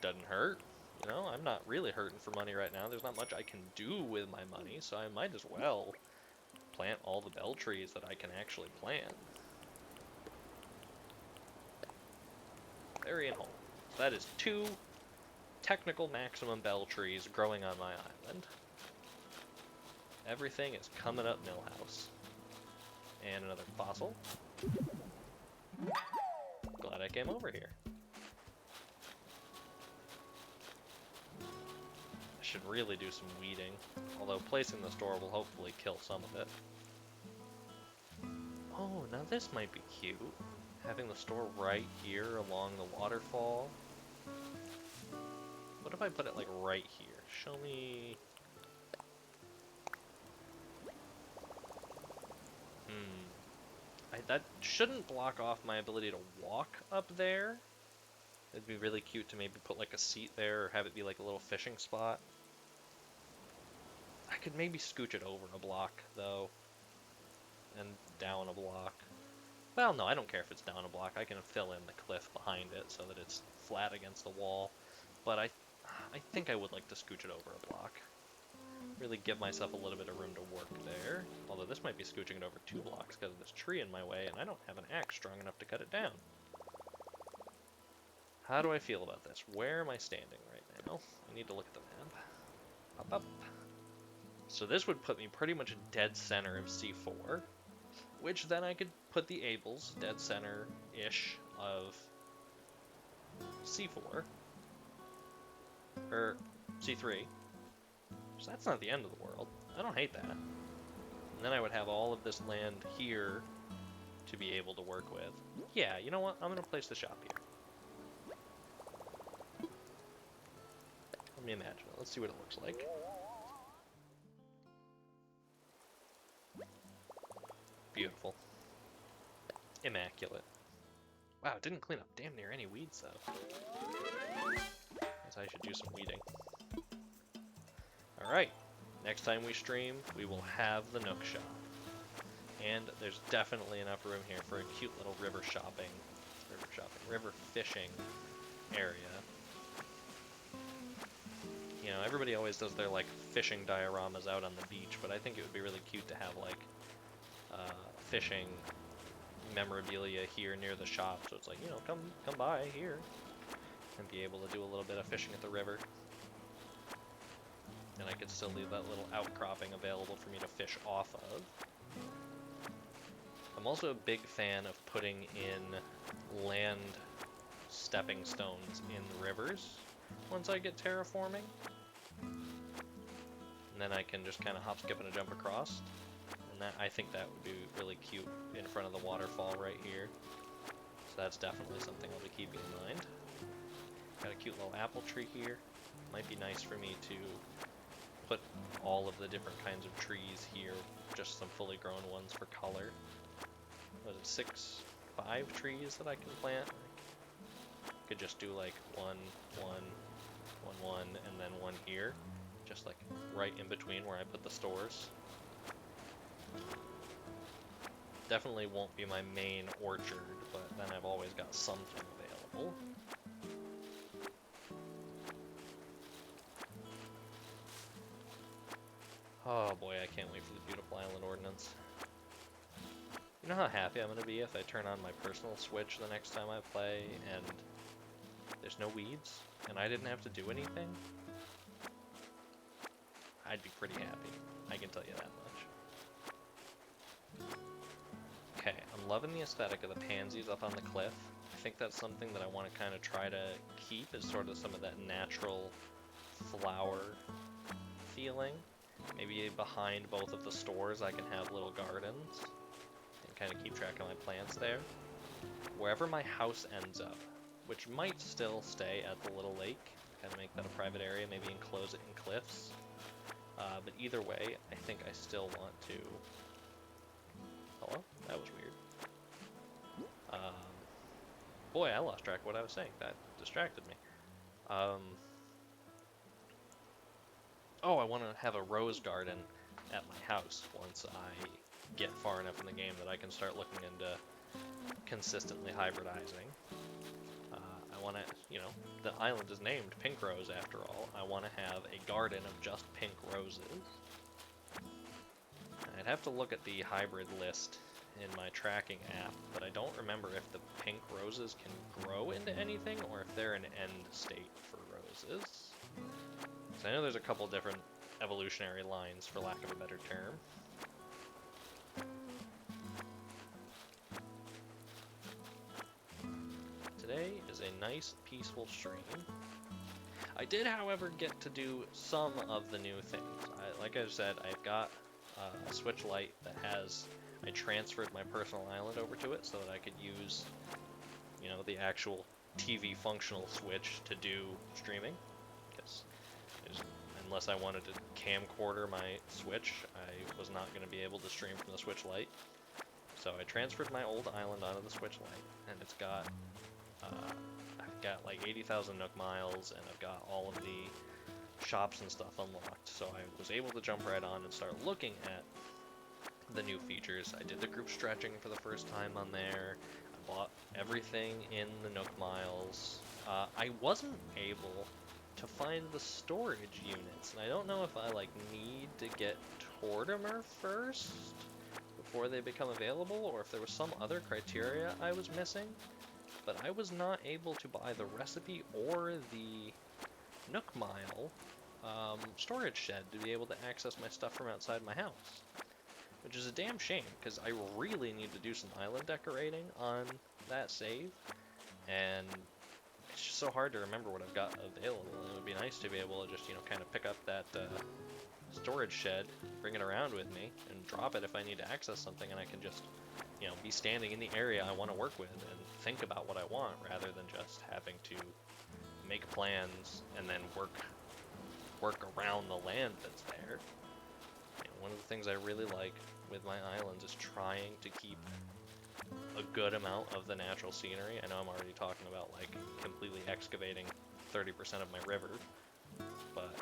Speaker 1: Doesn't hurt. I'm not really hurting for money right now. There's not much I can do with my money, so I might as well plant all the bell trees that I can actually plant. Bury and hold. So that is 2 technical maximum bell trees growing on my island. Everything is coming up Millhouse. And another fossil. Glad I came over here. I should really do some weeding, although placing the store will hopefully kill some of it. Oh, now this might be cute. Having the store right here along the waterfall. What if I put it like right here? Show me... that shouldn't block off my ability to walk up there. It'd be really cute to maybe put like a seat there or have it be like a little fishing spot. I could maybe scooch it over a block though. And down a block. Well, no, I don't care if it's down a block. I can fill in the cliff behind it so that it's flat against the wall. But I think I would like to scooch it over a block. Really give myself a little bit of room to work there. Although this might be scooching it over 2 blocks because of this tree in my way, and I don't have an axe strong enough to cut it down. How do I feel about this? Where am I standing right now? I need to look at the map. Up, up. So this would put me pretty much dead center of C4, which then I could put the Ables dead center-ish of C4, or C3. So that's not the end of the world. I don't hate that. And then I would have all of this land here to be able to work with. Yeah, you know what? I'm going to place the shop here. Let me imagine it. Let's see what it looks like. Beautiful. Immaculate. Wow, it didn't clean up damn near any weeds, though. Guess I should do some weeding. Alright, next time we stream, we will have the Nook shop. And there's definitely enough room here for a cute little river fishing area. You know, everybody always does their, like, fishing dioramas out on the beach, but I think it would be really cute to have, like, fishing memorabilia here near the shop. So it's like, you know, come by here and be able to do a little bit of fishing at the river. And I could still leave that little outcropping available for me to fish off of. I'm also a big fan of putting in land stepping stones in the rivers once I get terraforming. And then I can just kind of hop, skip, and a jump across. And that, I think that would be really cute in front of the waterfall right here. So that's definitely something I'll be keeping in mind. Got a cute little apple tree here. Might be nice for me to put all of the different kinds of trees here, just some fully grown ones for color. Was it 5 trees that I can plant? Could just do like one, and then one here, just like right in between where I put the stores. Definitely won't be my main orchard, but then I've always got something available. Oh boy, I can't wait for the beautiful island ordinance. You know how happy I'm going to be if I turn on my personal Switch the next time I play and there's no weeds and I didn't have to do anything? I'd be pretty happy, I can tell you that much. Okay, I'm loving the aesthetic of the pansies up on the cliff. I think that's something that I want to kind of try to keep, is sort of some of that natural flower feeling. Maybe behind both of the stores I can have little gardens and kind of keep track of my plants there. Wherever my house ends up, which might still stay at the little lake, kind of make that a private area, maybe enclose it in cliffs. But either way, I think I still want to... Hello? That was weird. Boy, I lost track of what I was saying. That distracted me. Oh, I want to have a rose garden at my house once I get far enough in the game that I can start looking into consistently hybridizing. I want to, you know, the island is named Pincrose after all. I want to have a garden of just pink roses. I'd have to look at the hybrid list in my tracking app, but I don't remember if the pink roses can grow into anything or if they're an end state for roses. So I know there's a couple different evolutionary lines, for lack of a better term. Today is a nice, peaceful stream. I did, however, get to do some of the new things. Like I said, I've got a Switch Lite that has... I transferred my personal island over to it so that I could use, you know, the actual TV functional Switch to do streaming. Because unless I wanted to camcorder my Switch, I was not going to be able to stream from the Switch Lite. So I transferred my old island onto the Switch Lite, and it's got, I've got like 80,000 Nook miles, and I've got all of the shops and stuff unlocked. So I was able to jump right on and start looking at the new features. I did the group stretching for the first time on there. I bought everything in the Nook miles. I wasn't able to find the storage units, and I don't know if I like need to get Tortimer first before they become available, or if there was some other criteria I was missing, but I was not able to buy the recipe or the Nook mile storage shed to be able to access my stuff from outside my house. Which is a damn shame, because I really need to do some island decorating on that save, and it's just so hard to remember what I've got available. It would be nice to be able to just, you know, kind of pick up that storage shed, bring it around with me, and drop it if I need to access something, and I can just, you know, be standing in the area I want to work with and think about what I want, rather than just having to make plans and then work around the land that's there. You know, one of the things I really like with my islands is trying to keep a good amount of the natural scenery. I know I'm already talking about like completely excavating 30% of my river, but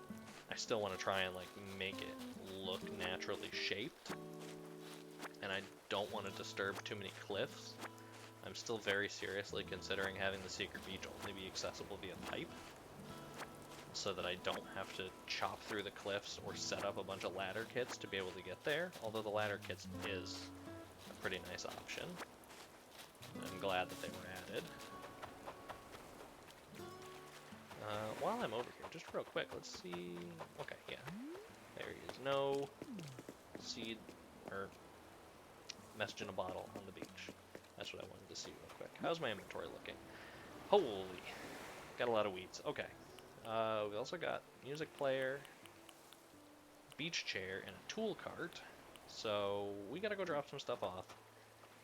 Speaker 1: I still want to try and like make it look naturally shaped, and I don't want to disturb too many cliffs. I'm still very seriously considering having the secret beach only be accessible via pipe, so that I don't have to chop through the cliffs or set up a bunch of ladder kits to be able to get there, although the ladder kits is a pretty nice option. I'm glad that they were added. While I'm over here, just real quick, let's see... Okay, yeah. There is no seed or message in a bottle on the beach. That's what I wanted to see real quick. How's my inventory looking? Holy, got a lot of weeds. Okay. We also got music player, beach chair, and a tool cart. So we gotta go drop some stuff off.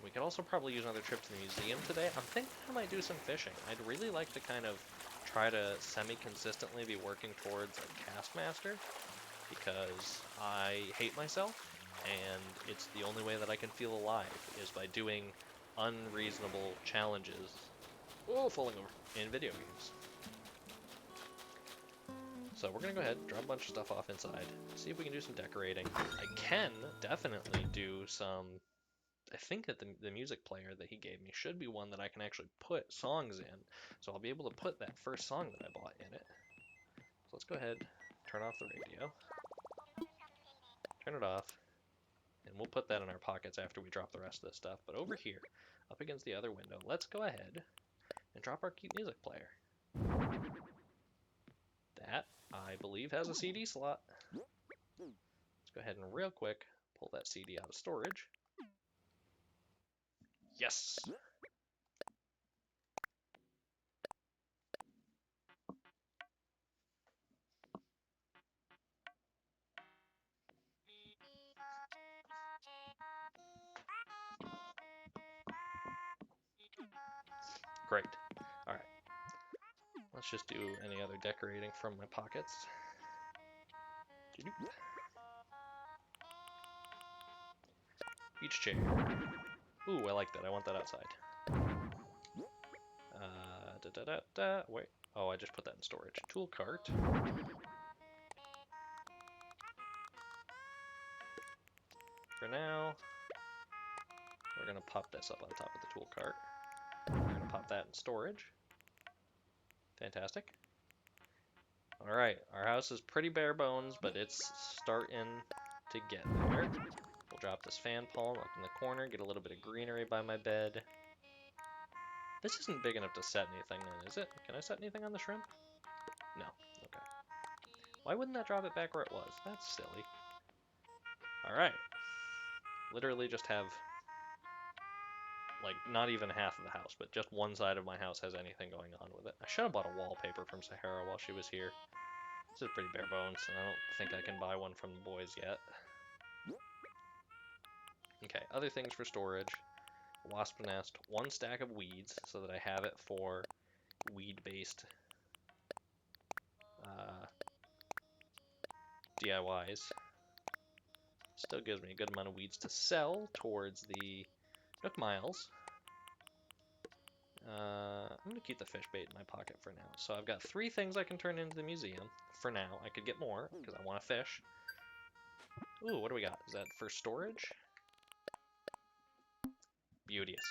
Speaker 1: We could also probably use another trip to the museum today. I'm thinking I might do some fishing. I'd really like to kind of try to semi-consistently be working towards a cast master, because I hate myself, and it's the only way that I can feel alive is by doing unreasonable challenges, falling over, in video games. So we're going to go ahead, drop a bunch of stuff off inside, see if we can do some decorating. I can definitely do some... I think that the music player that he gave me should be one that I can actually put songs in. So I'll be able to put that first song that I bought in it. So let's go ahead, turn off the radio, turn it off, and we'll put that in our pockets after we drop the rest of this stuff. But over here, up against the other window, let's go ahead and drop our cute music player. That, I believe, has a CD slot. Let's go ahead and real quick pull that CD out of storage. Yes! Great. Alright. Let's just do any other decorating from my pockets. Beach chair. Ooh, I like that. I want that outside. Wait. Oh, I just put that in storage. Tool cart. For now, we're going to pop this up on top of the tool cart. We're going to pop that in storage. Fantastic. Alright, our house is pretty bare bones, but it's starting to get there. We'll drop this fan palm up in the corner, get a little bit of greenery by my bed. This isn't big enough to set anything in, is it? Can I set anything on the shrimp? No. Okay. Why wouldn't that drop it back where it was? That's silly. Alright. Literally just have, like, not even half of the house, but just one side of my house has anything going on with it. I should have bought a wallpaper from Sahara while she was here. This is pretty bare bones, and I don't think I can buy one from the boys yet. Okay, other things for storage. Wasp nest, one stack of weeds, so that I have it for weed-based DIYs. Still gives me a good amount of weeds to sell towards the Nook Miles. I'm going to keep the fish bait in my pocket for now. So I've got 3 things I can turn into the museum. For now, I could get more, because I want to fish. Ooh, what do we got? Is that for storage? Beauteous.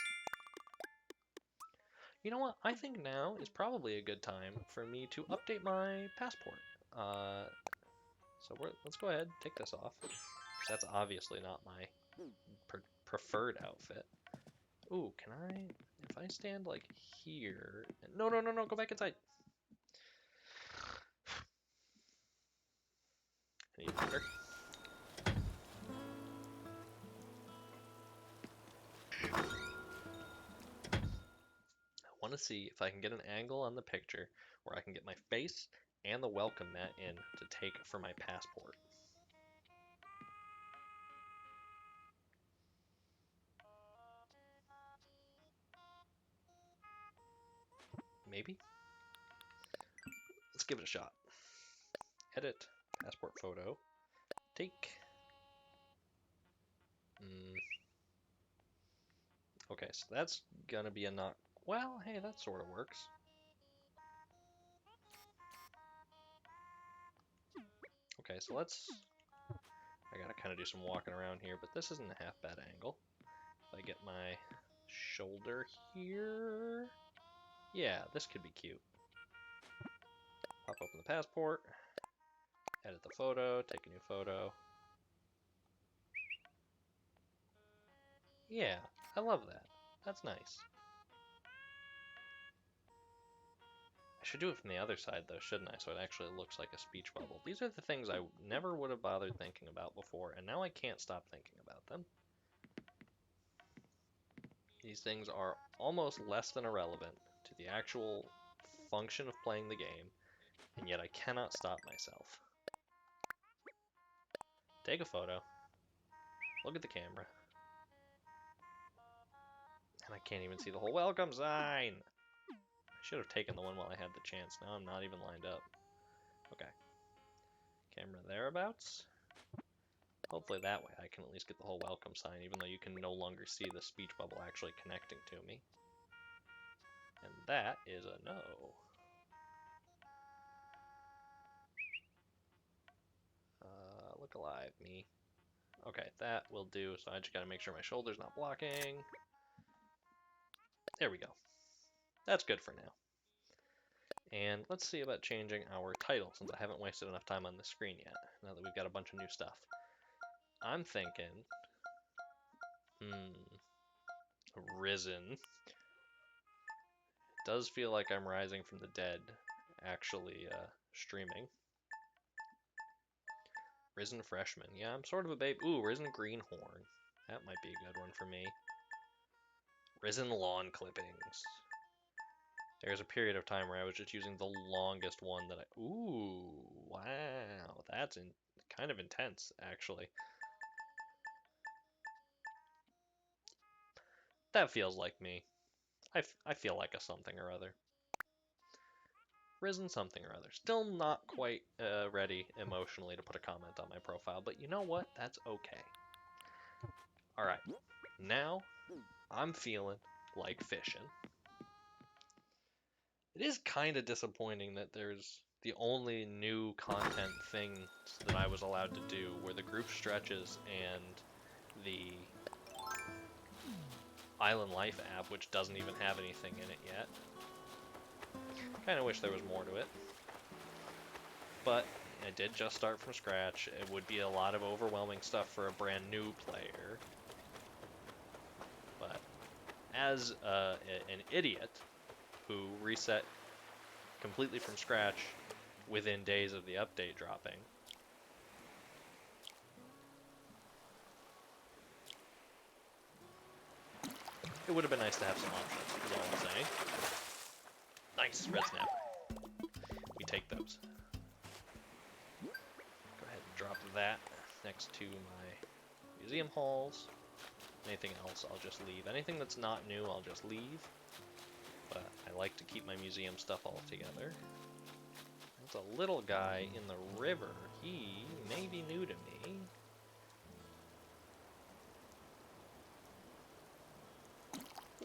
Speaker 1: You know what? I think now is probably a good time for me to update my passport. So let's go ahead, take this off. That's obviously not my preferred outfit. Ooh, can I... If I stand, like, here... No, go back inside! I need water. I want to see if I can get an angle on the picture where I can get my face and the welcome mat in to take for my passport. Maybe? Let's give it a shot. Edit, passport photo, take. Okay, so that's gonna be a not. Well, hey, that sort of works. Okay, so I gotta kind of do some walking around here, but this isn't a half bad angle. If I get my shoulder here. Yeah, this could be cute. Pop open the passport, edit the photo, take a new photo. Yeah, I love that. That's nice. I should do it from the other side though, shouldn't I? So it actually looks like a speech bubble. These are the things I never would have bothered thinking about before, and now I can't stop thinking about them. These things are almost less than irrelevant to the actual function of playing the game, and yet I cannot stop myself. Take a photo, look at the camera, and I can't even see the whole welcome sign! I should have taken the one while I had the chance. Now I'm not even lined up. Okay. Camera thereabouts. Hopefully that way I can at least get the whole welcome sign, even though you can no longer see the speech bubble actually connecting to me. And that is a no. Look alive, me. Okay, that will do, so I just gotta make sure my shoulder's not blocking. There we go. That's good for now. And let's see about changing our title, since I haven't wasted enough time on the screen yet, now that we've got a bunch of new stuff. I'm thinking... Risen. Does feel like I'm rising from the dead, actually streaming. Risen Freshman. Yeah, I'm sort of a babe. Ooh, Risen Greenhorn. That might be a good one for me. Risen Lawn Clippings. There's a period of time where I was just using the longest one that I... Ooh, wow. That's kind of intense, actually. That feels like me. I feel like a something or other. Risen something or other. Still not quite ready emotionally to put a comment on my profile, but you know what? That's okay. Alright, now I'm feeling like fishing. It is kind of disappointing that there's the only new content things that I was allowed to do were the group stretches and the Island Life app, which doesn't even have anything in it yet. Kind of wish there was more to it. But I did just start from scratch. It would be a lot of overwhelming stuff for a brand new player. But as an idiot who reset completely from scratch within days of the update dropping, it would have been nice to have some options, is all I'm saying. Nice, red snap. We take those. Go ahead and drop that next to my museum halls. Anything else, I'll just leave. Anything that's not new, I'll just leave. But I like to keep my museum stuff all together. There's a little guy in the river. He may be new to me.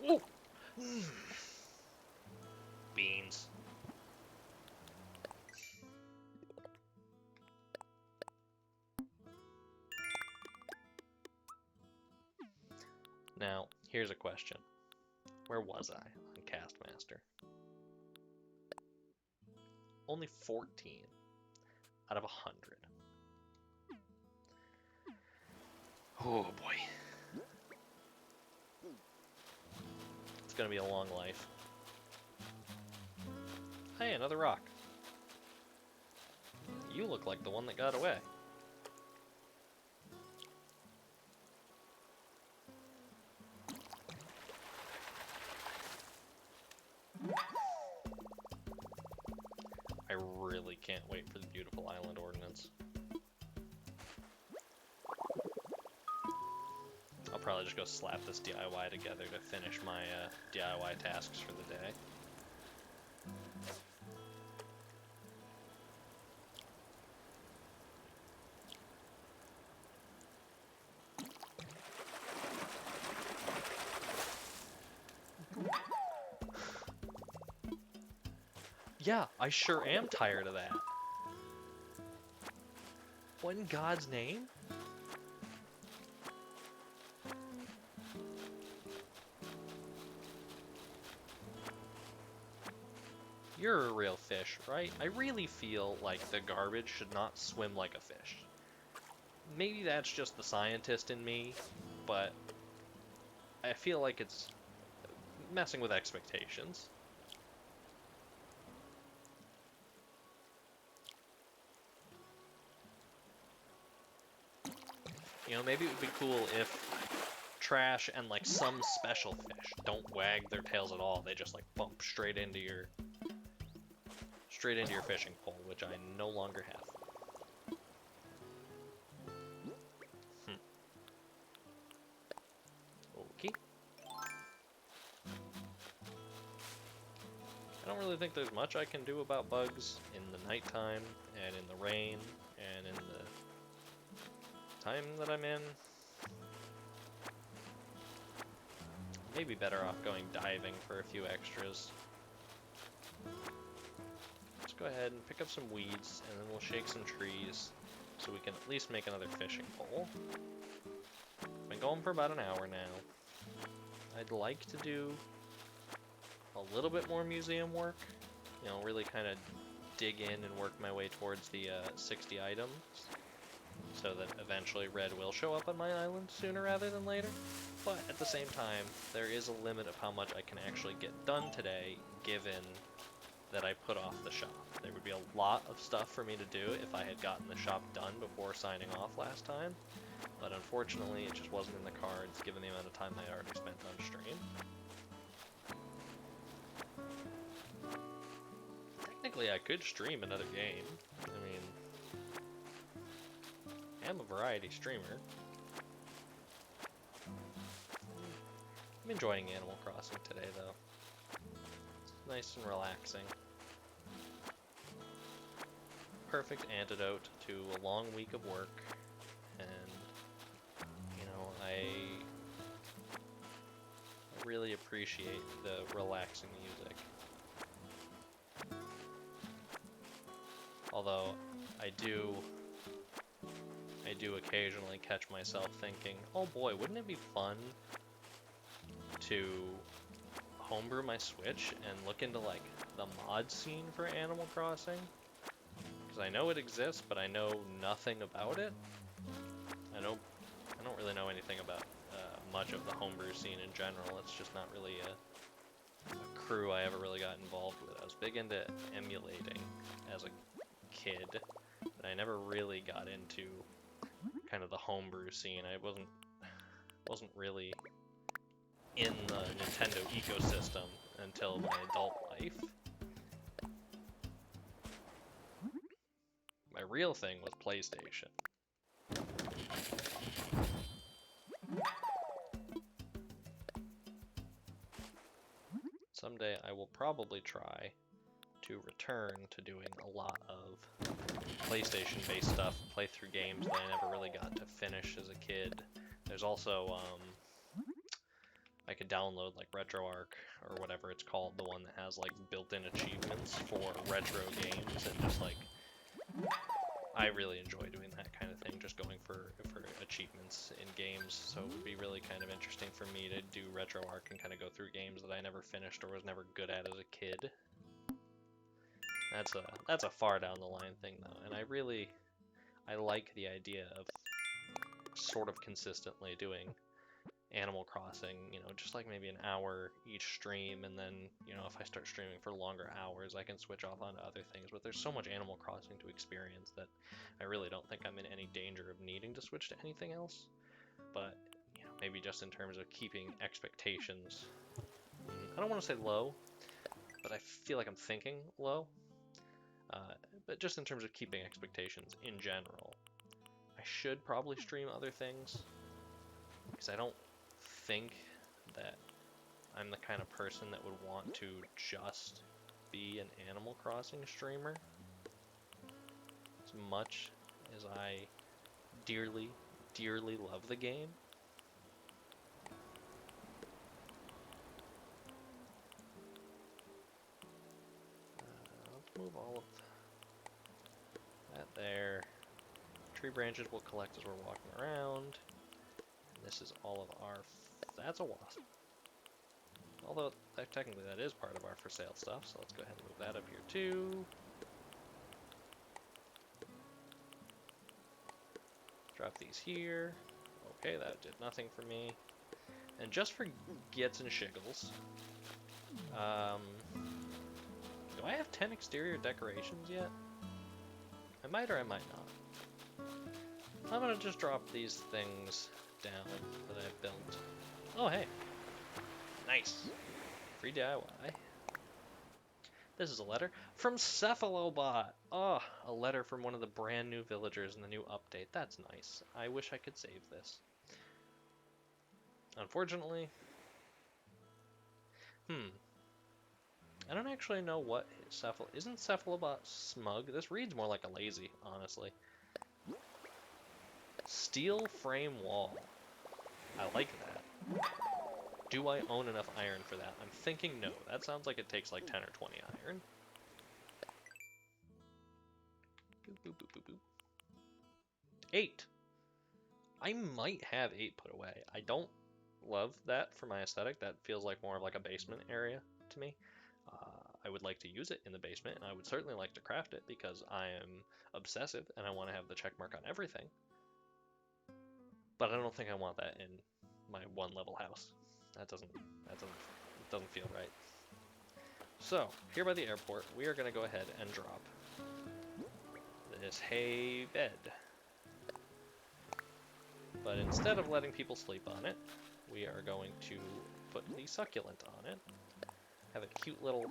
Speaker 1: Ooh! Beans. Now, here's a question. Where was I on Castmaster? Only 14 out of 100. Oh boy. It's gonna be a long life. Hey, another rock. You look like the one that got away. can't wait for the beautiful island ordinance. I'll probably just go slap this DIY together to finish my DIY tasks for the day. Yeah, I sure am tired of that. What in God's name? You're a real fish, right? I really feel like the garbage should not swim like a fish. Maybe that's just the scientist in me, but I feel like it's messing with expectations. You know, maybe it would be cool if trash and like some special fish don't wag their tails at all. They just like bump straight into your fishing pole, which I no longer have. Okay. I don't really think there's much I can do about bugs in the nighttime and in the rain and in the time that I'm in. Maybe better off going diving for a few extras. Let's go ahead and pick up some weeds, and then we'll shake some trees so we can at least make another fishing pole. Been going for about an hour now. I'd like to do a little bit more museum work, you know, really kind of dig in and work my way towards the 60 items, so that eventually red will show up on my island sooner rather than later. But at the same time, there is a limit of how much I can actually get done today, given that I put off the shop. There would be a lot of stuff for me to do if I had gotten the shop done before signing off last time, but unfortunately it just wasn't in the cards given the amount of time I already spent on stream. Technically I could stream another game. I mean, I'm a variety streamer. I'm enjoying Animal Crossing today though. It's nice and relaxing. Perfect antidote to a long week of work, and you know, I really appreciate the relaxing music. Although I do occasionally catch myself thinking, oh boy, wouldn't it be fun to homebrew my Switch and look into like the mod scene for Animal Crossing? Because I know it exists, but I know nothing about it. I don't really know anything about much of the homebrew scene in general. It's just not really a crew I ever really got involved with. I was big into emulating as a kid, but I never really got into kind of the homebrew scene. I wasn't really in the Nintendo ecosystem until my adult life. My real thing was PlayStation. Someday I will probably try to return to doing a lot of PlayStation-based stuff, play through games that I never really got to finish as a kid. There's also, I could download like RetroArch or whatever it's called, the one that has like built-in achievements for retro games, and just like, I really enjoy doing that kind of thing, just going for achievements in games. So it would be really kind of interesting for me to do RetroArch and kind of go through games that I never finished or was never good at as a kid. That's a far down the line thing though, and I like the idea of sort of consistently doing Animal Crossing, you know, just like maybe an hour each stream, and then, you know, if I start streaming for longer hours, I can switch off onto other things. But there's so much Animal Crossing to experience that I really don't think I'm in any danger of needing to switch to anything else. But, you know, maybe just in terms of keeping expectations, I don't want to say low, but I feel like I'm thinking low. But just in terms of keeping expectations in general, I should probably stream other things, because I don't think that I'm the kind of person that would want to just be an Animal Crossing streamer. As much as I dearly, dearly love the game, let's move all of that there. Tree branches we'll collect as we're walking around. And this is all of our... That's a wasp. Although, technically that is part of our for sale stuff, so let's go ahead and move that up here too. Drop these here. Okay, that did nothing for me. And just for gets and shiggles, do I have 10 exterior decorations yet? I might or I might not. I'm gonna just drop these things down that I've built. Oh, hey. Nice. Free DIY. This is a letter from Cephalobot. Oh, a letter from one of the brand new villagers in the new update. That's nice. I wish I could save this. Unfortunately, I don't actually know what isn't Cephalobot smug? This reads more like a lazy, honestly. Steel frame wall. I like that. Do I own enough iron for that? I'm thinking no. That sounds like it takes like 10 or 20 iron. Boop, boop, boop, boop, boop. 8. I might have 8 put away. I don't love that for my aesthetic. That feels like more of like a basement area to me. I would like to use it in the basement, and I would certainly like to craft it because I am obsessive and I want to have the check mark on everything. But I don't think I want that in my one level house. That doesn't feel right. So, here by the airport, we are going to go ahead and drop this hay bed. But instead of letting people sleep on it, we are going to put the succulent on it. Have a cute little...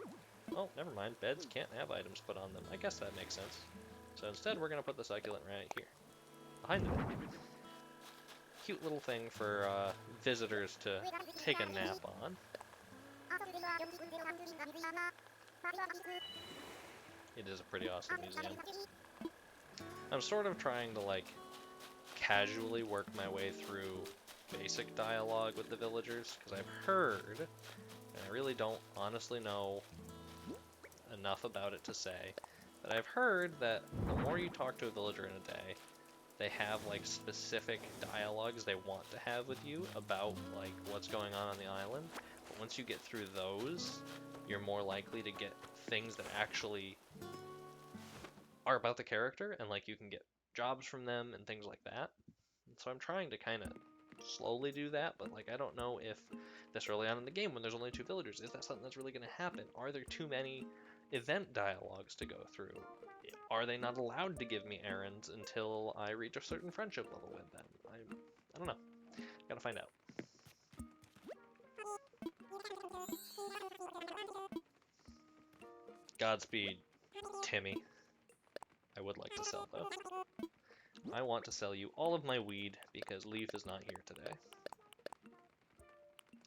Speaker 1: Oh, never mind. Beds can't have items put on them. I guess that makes sense. So instead, we're going to put the succulent right here. Behind the bed. Cute little thing for visitors to take a nap on. It is a pretty awesome museum. I'm sort of trying to, like, casually work my way through basic dialogue with the villagers, because I've heard, and I really don't honestly know enough about it to say, but I've heard that the more you talk to a villager in a day, they have like specific dialogues they want to have with you about like what's going on the island, but once you get through those, you're more likely to get things that actually are about the character, and like you can get jobs from them and things like that. And so I'm trying to kind of slowly do that, but like I don't know if this early on in the game when there's only 2 villagers, is that something that's really going to happen? Are there too many event dialogues to go through? Are they not allowed to give me errands until I reach a certain friendship level with them? I don't know. Gotta find out. Godspeed, Timmy. I would like to sell, though. I want to sell you all of my weed because Leaf is not here today.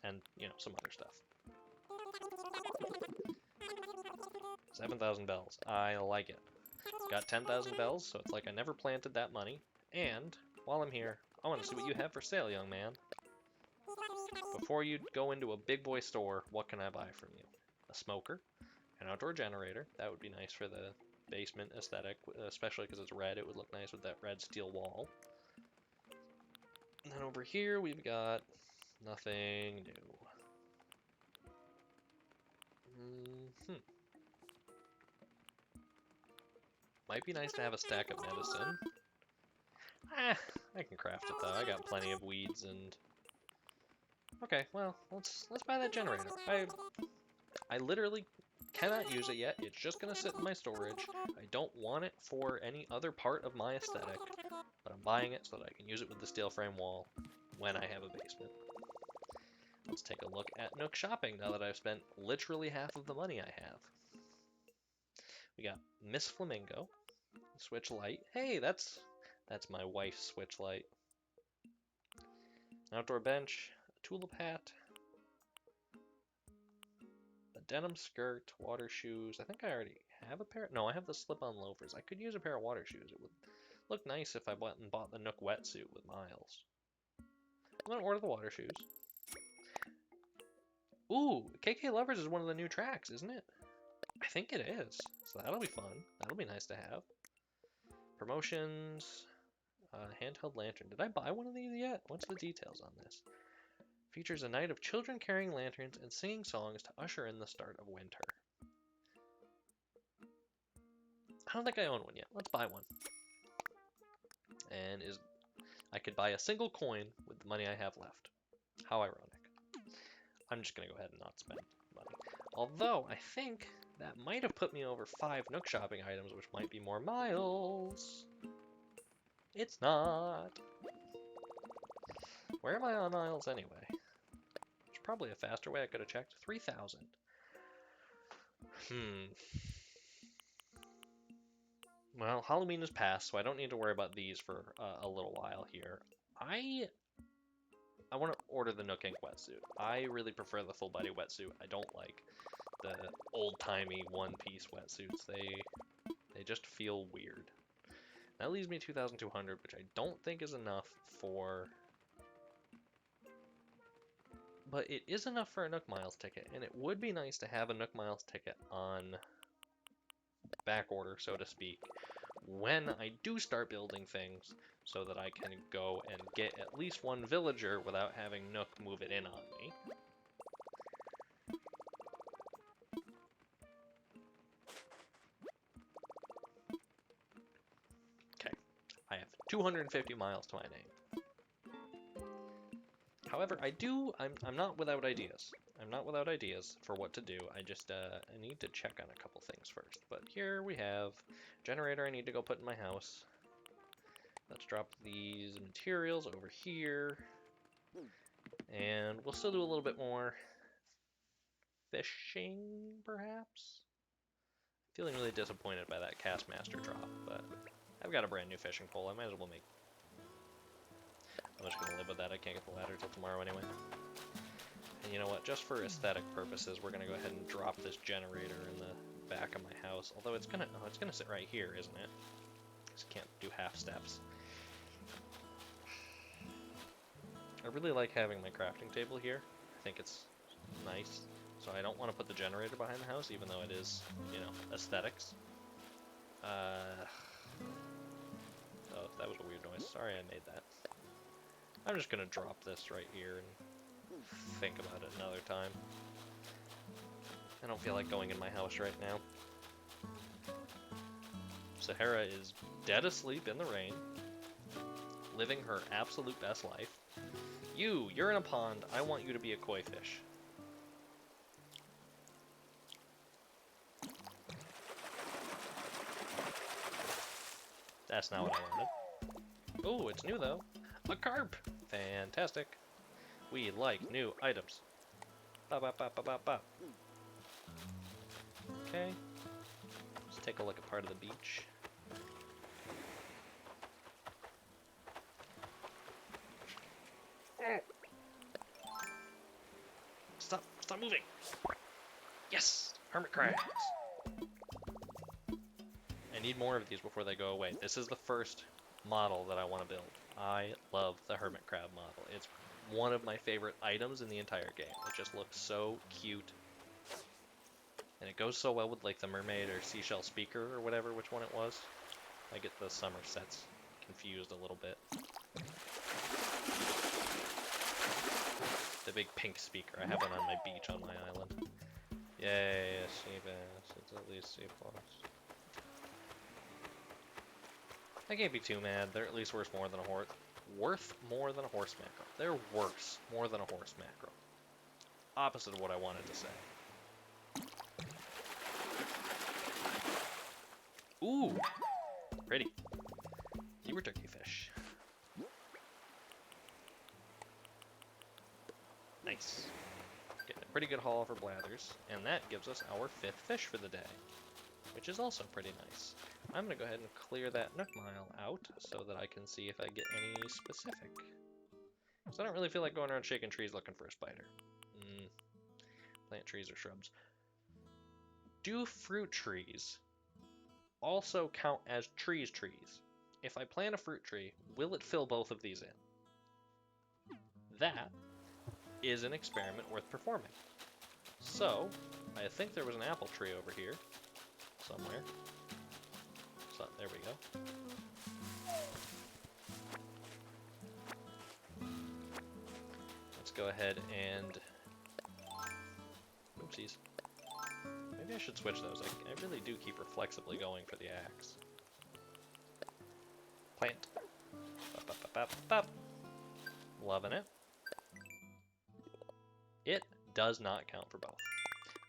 Speaker 1: And, you know, some other stuff. 7,000 bells. I like it. Got 10,000 bells, so it's like I never planted that money. And, while I'm here, I want to see what you have for sale, young man. Before you go into a big boy store, what can I buy from you? A smoker, an outdoor generator. That would be nice for the basement aesthetic, especially because it's red. It would look nice with that red steel wall. And then over here, we've got nothing new. Might be nice to have a stack of medicine. I can craft it though. I got plenty of weeds and... Okay, well, let's buy that generator. I literally cannot use it yet. It's just gonna sit in my storage. I don't want it for any other part of my aesthetic, but I'm buying it so that I can use it with the steel frame wall when I have a basement. Let's take a look at Nook Shopping now that I've spent literally half of the money I have. We got Miss Flamingo, switch light. Hey, that's my wife's switch light. Outdoor bench, a tulip hat, a denim skirt, water shoes. I think I already have a pair. No, I have the slip-on loafers. I could use a pair of water shoes. It would look nice if I went and bought the Nook wetsuit with Miles. I'm gonna order the water shoes. Ooh, KK Lovers is one of the new tracks, isn't it? I think it is. So that'll be fun. That'll be nice to have. Promotions. Handheld Lantern. Did I buy one of these yet? What's the details on this? Features a night of children carrying lanterns and singing songs to usher in the start of winter. I don't think I own one yet. Let's buy one. And I could buy a single coin with the money I have left. How ironic. I'm just going to go ahead and not spend money. Although, I think that might have put me over 5 Nook shopping items, which might be more miles. It's not. Where am I on miles anyway? There's probably a faster way I could have checked. 3,000. Well, Halloween is past, so I don't need to worry about these for a little while here. I want to order the Nook Ink wetsuit. I really prefer the full body wetsuit. I don't like the old-timey one-piece wetsuits. They just feel weird. That leaves me 2,200, which I don't think is enough for... But it is enough for a Nook Miles ticket, and it would be nice to have a Nook Miles ticket on back order, so to speak, when I do start building things, so that I can go and get at least one villager without having Nook move it in on me. Okay, I have 250 miles to my name. However, I'm not without ideas. I'm not without ideas for what to do. I just, I need to check on a couple things first. But here we have generator I need to go put in my house. Let's drop these materials over here. And we'll still do a little bit more fishing, perhaps? I'm feeling really disappointed by that Castmaster drop, but I've got a brand new fishing pole. I might as well make... I'm just going to live with that. I can't get the ladder till tomorrow anyway. And you know what? Just for aesthetic purposes, we're going to go ahead and drop this generator in the back of my house. Although it's going to sit right here, isn't it? Just can't do half steps. I really like having my crafting table here. I think it's nice. So I don't want to put the generator behind the house, even though it is, you know, aesthetics. Oh, that was a weird noise. Sorry I made that. I'm just going to drop this right here and think about it another time. I don't feel like going in my house right now. Sahara is dead asleep in the rain, living her absolute best life. You're in a pond. I want you to be a koi fish. That's not what I wanted. Oh, it's new though. A carp! Fantastic. We like new items. Ba ba ba ba ba ba. Okay. Let's take a look at part of the beach. Stop moving! Yes! Hermit crabs! I need more of these before they go away. This is the first model that I want to build. I love the hermit crab model. It's one of my favorite items in the entire game. It just looks so cute. And it goes so well with like the mermaid or seashell speaker or whatever, which one it was. I get the summer sets confused a little bit. The big pink speaker. I have one on my beach on my island. Yay, a sea bass. It's at least C+. I can't be too mad. They're at least worth more than a horse. Worth more than a horse mackerel. They're worse more than a horse mackerel. Opposite of what I wanted to say. Ooh! Pretty. You were turkey fish. Nice. Getting a pretty good haul for blathers. And that gives us our 5th fish for the day. Which which is also pretty nice. I'm going to go ahead and clear that Nook Mile out so that I can see if I get any specific. So I don't really feel like going around shaking trees looking for a spider. Plant trees or shrubs. Do fruit trees also count as trees? If I plant a fruit tree, will it fill both of these in? That is an experiment worth performing. So, I think there was an apple tree over here somewhere. So, there we go. Let's go ahead and... Oopsies. Maybe I should switch those. I really do keep reflexively going for the axe. Plant. Bop, bop, bop, bop, bop. Loving it. It does not count for both.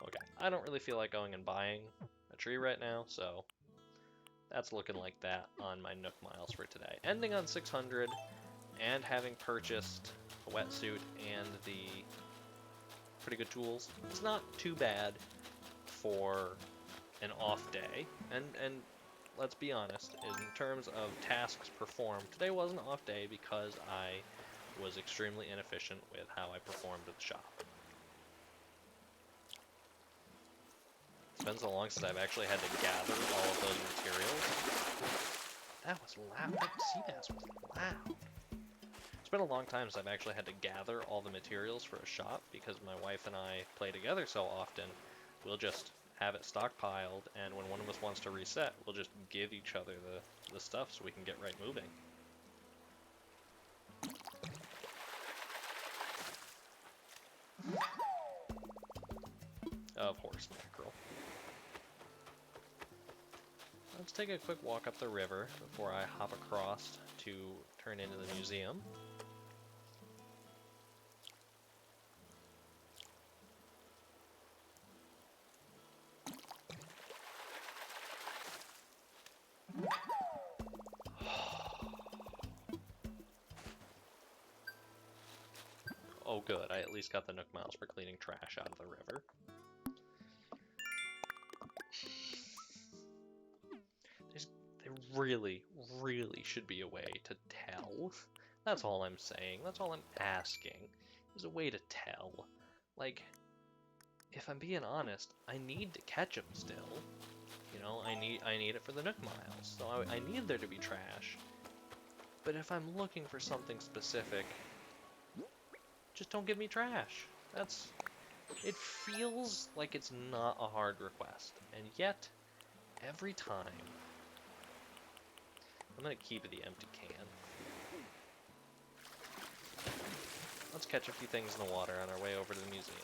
Speaker 1: Okay, I don't really feel like going and buying a tree right now, so that's looking like that on my Nook Miles for today. Ending on 600 and having purchased a wetsuit and the pretty good tools. It's not too bad for an off day, and let's be honest, in terms of tasks performed, today was an off day because I was extremely inefficient with how I performed at the shop. It's been so long since I've actually had to gather all of those materials. That was loud. That sea bass was loud. It's been a long time since I've actually had to gather all the materials for a shop because my wife and I play together so often. We'll just have it stockpiled, and when one of us wants to reset, we'll just give each other the stuff so we can get right moving. Of horse mackerel. Let's take a quick walk up the river before I hop across to turn into the museum. Oh good, I at least got the Nook Miles for cleaning trash out of the river. There really, really should be a way to tell. That's all I'm saying. That's all I'm asking. Is a way to tell. Like, if I'm being honest, I need to catch them still. You know, I need it for the Nook Miles. So I need there to be trash. But if I'm looking for something specific, just don't give me trash. It feels like it's not a hard request. And yet, every time, I'm gonna keep the empty can. Let's catch a few things in the water on our way over to the museum.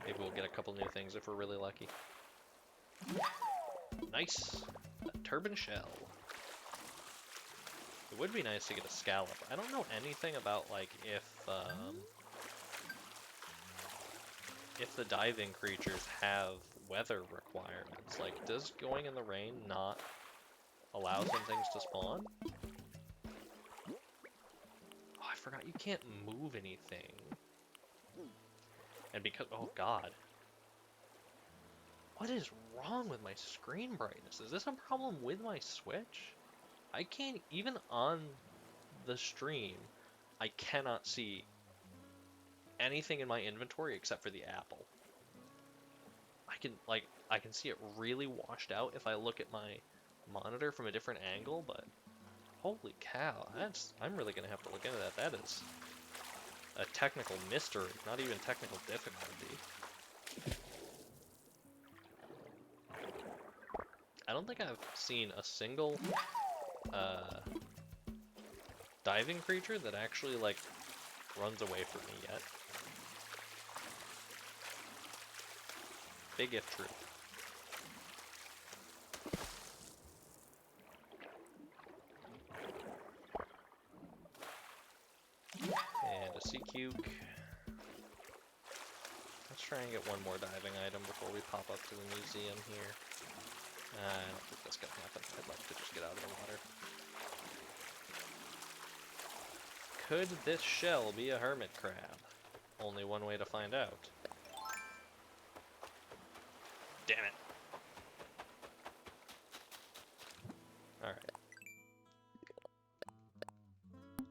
Speaker 1: Maybe we'll get a couple new things if we're really lucky. Nice! A turban shell. It would be nice to get a scallop. I don't know anything about, like, if the diving creatures have weather requirements. Like, does going in the rain not allow some things to spawn? Oh, I forgot you can't move anything. And because, oh god. What is wrong with my screen brightness? Is this a problem with my Switch? I can't, even on the stream, I cannot see anything in my inventory except for the apple. I can see it really washed out if I look at my monitor from a different angle, but holy cow, I'm really gonna have to look into that. That is a technical mystery, not even technical difficulty. I don't think I've seen a single diving creature that actually, like, runs away from me yet. Big if true. And a sea cuke. Let's try and get one more diving item before we pop up to the museum here. I don't think that's gonna happen. I'd like to just get out of the water. Could this shell be a hermit crab? only one way to find out. Damn it. Alright.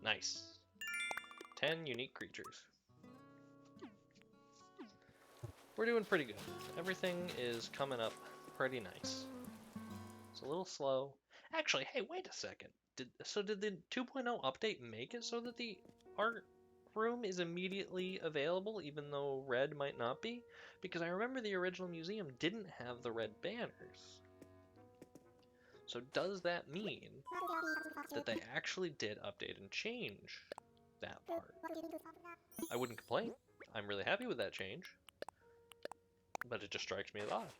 Speaker 1: Nice. 10 unique creatures. We're doing pretty good. Everything is coming up pretty nice. It's a little slow. Actually, hey, wait a second. Did the 2.0 update make it so that the art room is immediately available, even though red might not be? Because I remember the original museum didn't have the red banners. So does that mean that they actually did update and change that part? I wouldn't complain. I'm really happy with that change. But it just strikes me as odd.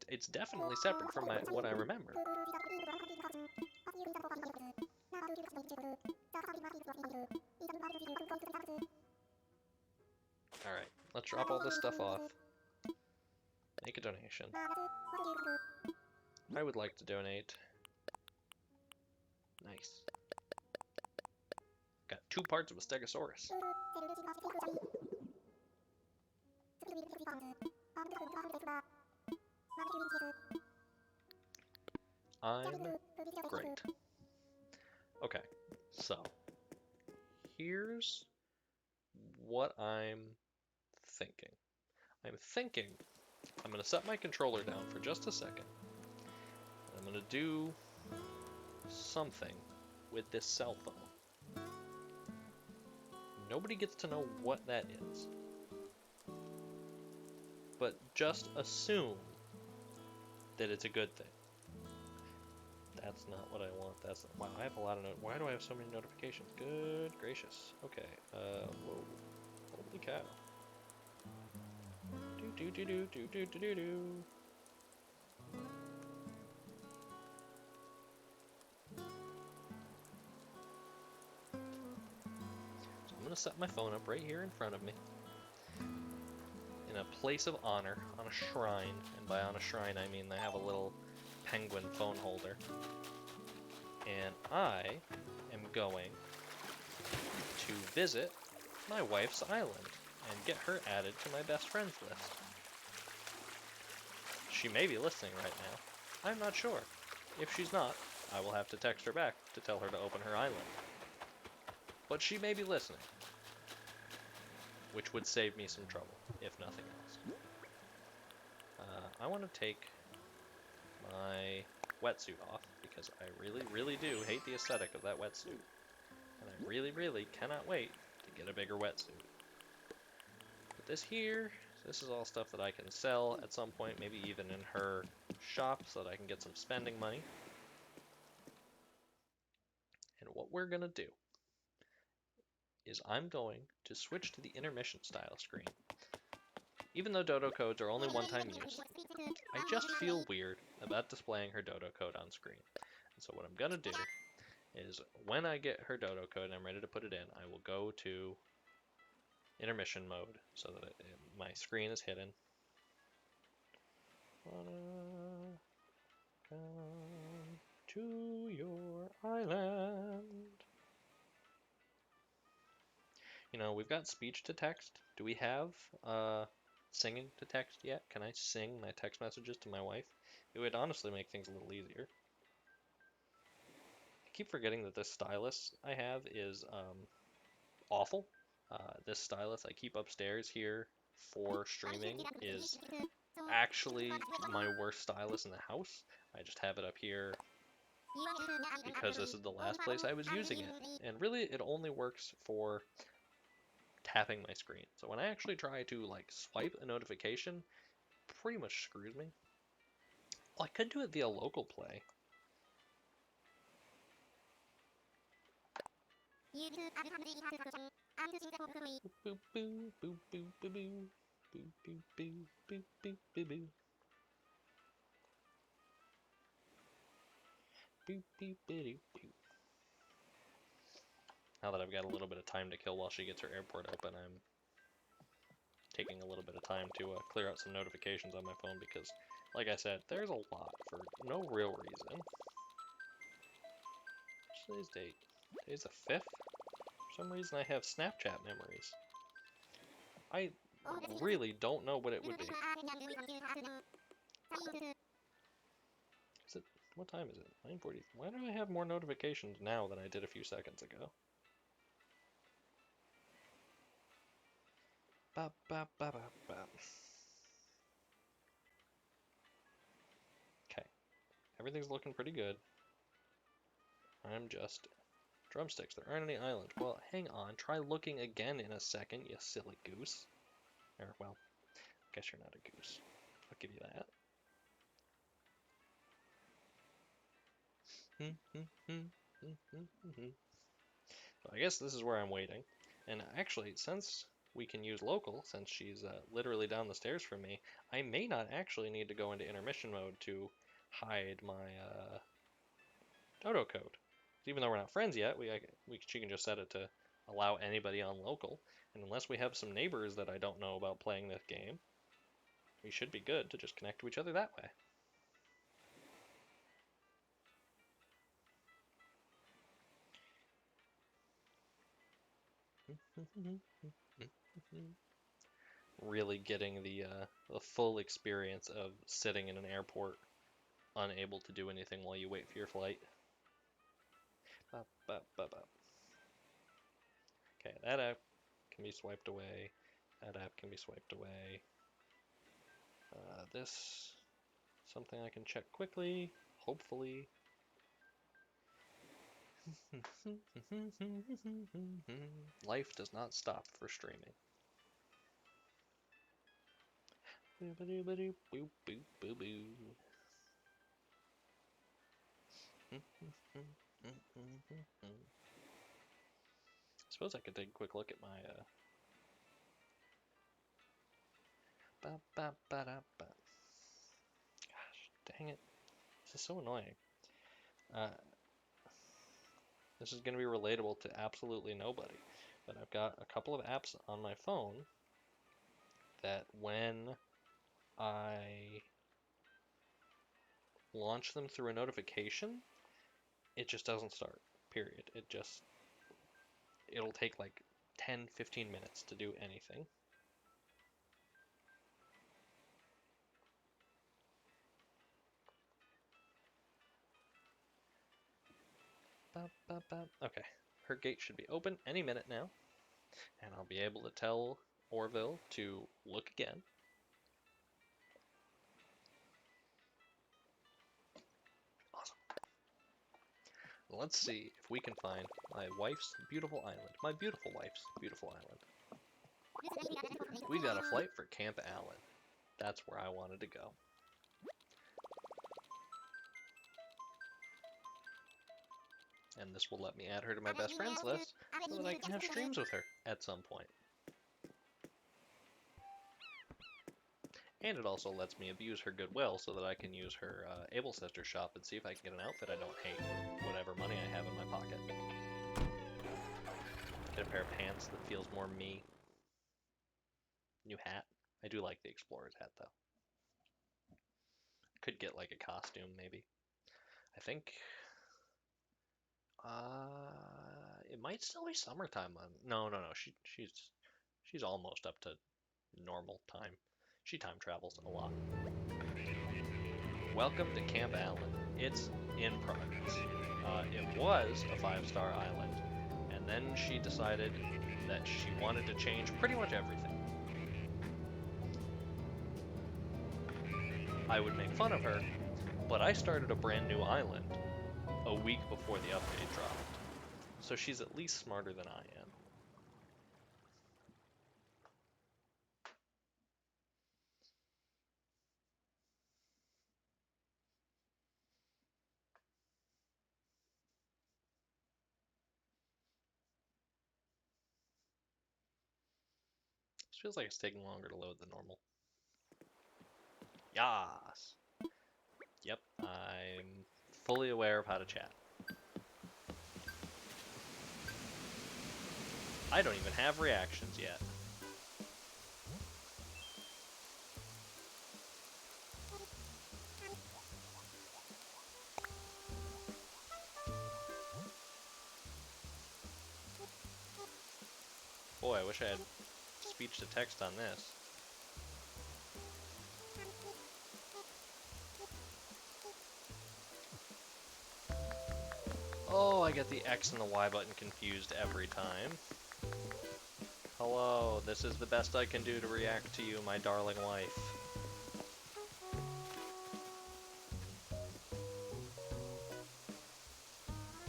Speaker 1: It's definitely separate from what I remember. Alright, let's drop all this stuff off. Make a donation. I would like to donate. Nice. Got 2 parts of a Stegosaurus. I'm great. Okay, so here's what I'm thinking. I'm going to set my controller down for just a second. I'm going to do something with this cell phone. Nobody gets to know what that is. But just assume that it's a good thing. That's not what I want. Wow, I have a lot of why do I have so many notifications? Good gracious. Okay, whoa. Holy cow. Do. So I'm gonna set my phone up right here in front of me. In a place of honor, on a shrine. And by on a shrine, I mean they have a little penguin phone holder. And I am going to visit my wife's island and get her added to my best friends list. She may be listening right now. I'm not sure. If she's not, I will have to text her back to tell her to open her island. But she may be listening, which would save me some trouble, if nothing else. I want to take my wetsuit off, because I really, really do hate the aesthetic of that wetsuit. And I really, really cannot wait to get a bigger wetsuit. Put this here. This is all stuff that I can sell at some point, maybe even in her shop, so that I can get some spending money. And what we're going to do is I'm going to switch to the intermission style screen. Even though dodo codes are only one-time use, I just feel weird about displaying her dodo code on screen. And so what I'm going to do is when I get her dodo code and I'm ready to put it in, I will go to intermission mode so that my screen is hidden. Come to your island. You know, we've got speech to text. Do we have singing to text yet? Can I sing my text messages to my wife? It would honestly make things a little easier. I keep forgetting that this stylus I have is awful. This stylus I keep upstairs here for streaming is actually my worst stylus in the house. I just have it up here because this is the last place I was using it. And really, it only works for tapping my screen. So when I actually try to like swipe a notification, it pretty much screws me. Well, I could do it via local play. Boop, boop, boop, boop, boop, boop. Boop, boop, boop, boop, boop, boop, boop. Boop, boop, boop, boop. Now that I've got a little bit of time to kill while she gets her airport open, I'm taking a little bit of time to clear out some notifications on my phone because, like I said, there's a lot for no real reason. What's today's date? Today's the 5th? For some reason I have Snapchat memories. I really don't know what it would be. Is it, what time is it? 9:40. Why do I have more notifications now than I did a few seconds ago? Ba, ba, ba, ba, ba. Okay, everything's looking pretty good. I'm just... Drumsticks, there aren't any islands. Well, hang on, try looking again in a second, you silly goose. Or, well, I guess you're not a goose. I'll give you that. So I guess this is where I'm waiting. And actually, since we can use local, since she's literally down the stairs from me, I may not actually need to go into intermission mode to hide my dodo code. Even though we're not friends yet, she can just set it to allow anybody on local. And unless we have some neighbors that I don't know about playing this game, we should be good to just connect to each other that way. Really getting the full experience of sitting in an airport, unable to do anything while you wait for your flight. Okay, that app can be swiped away. That app can be swiped away. This, something I can check quickly, hopefully. Life does not stop for streaming. I suppose I could take a quick look at my Gosh, dang it. This is so annoying. This is going to be relatable to absolutely nobody, but I've got a couple of apps on my phone that when I launch them through a notification, it just doesn't start, period. It'll take like 10-15 minutes to do anything. Okay, her gate should be open any minute now, and I'll be able to tell Orville to look again. Awesome. Let's see if we can find my wife's beautiful island. My beautiful wife's beautiful island. We got a flight for Camp Allen. That's where I wanted to go. And this will let me add her to my best friends list so that I can have streams with her at some point. And it also lets me abuse her goodwill so that I can use her Able Sister shop and see if I can get an outfit I don't hate for whatever money I have in my pocket. Get a pair of pants that feels more me. New hat. I do like the Explorer's hat though. Could get like a costume maybe. I think it might still be summertime. No. She's almost up to normal time. She time travels a lot. Welcome to Camp Allen. It's in progress. It was a 5-star island, and then she decided that she wanted to change pretty much everything. I would make fun of her, but I started a brand new island a week before the update dropped, so she's at least smarter than I am. This feels like it's taking longer to load than normal. Yas! Yep, I'm fully aware of how to chat. I don't even have reactions yet. Boy, I wish I had speech to text on this. Oh, I get the X and the Y button confused every time. Hello, this is the best I can do to react to you, my darling wife.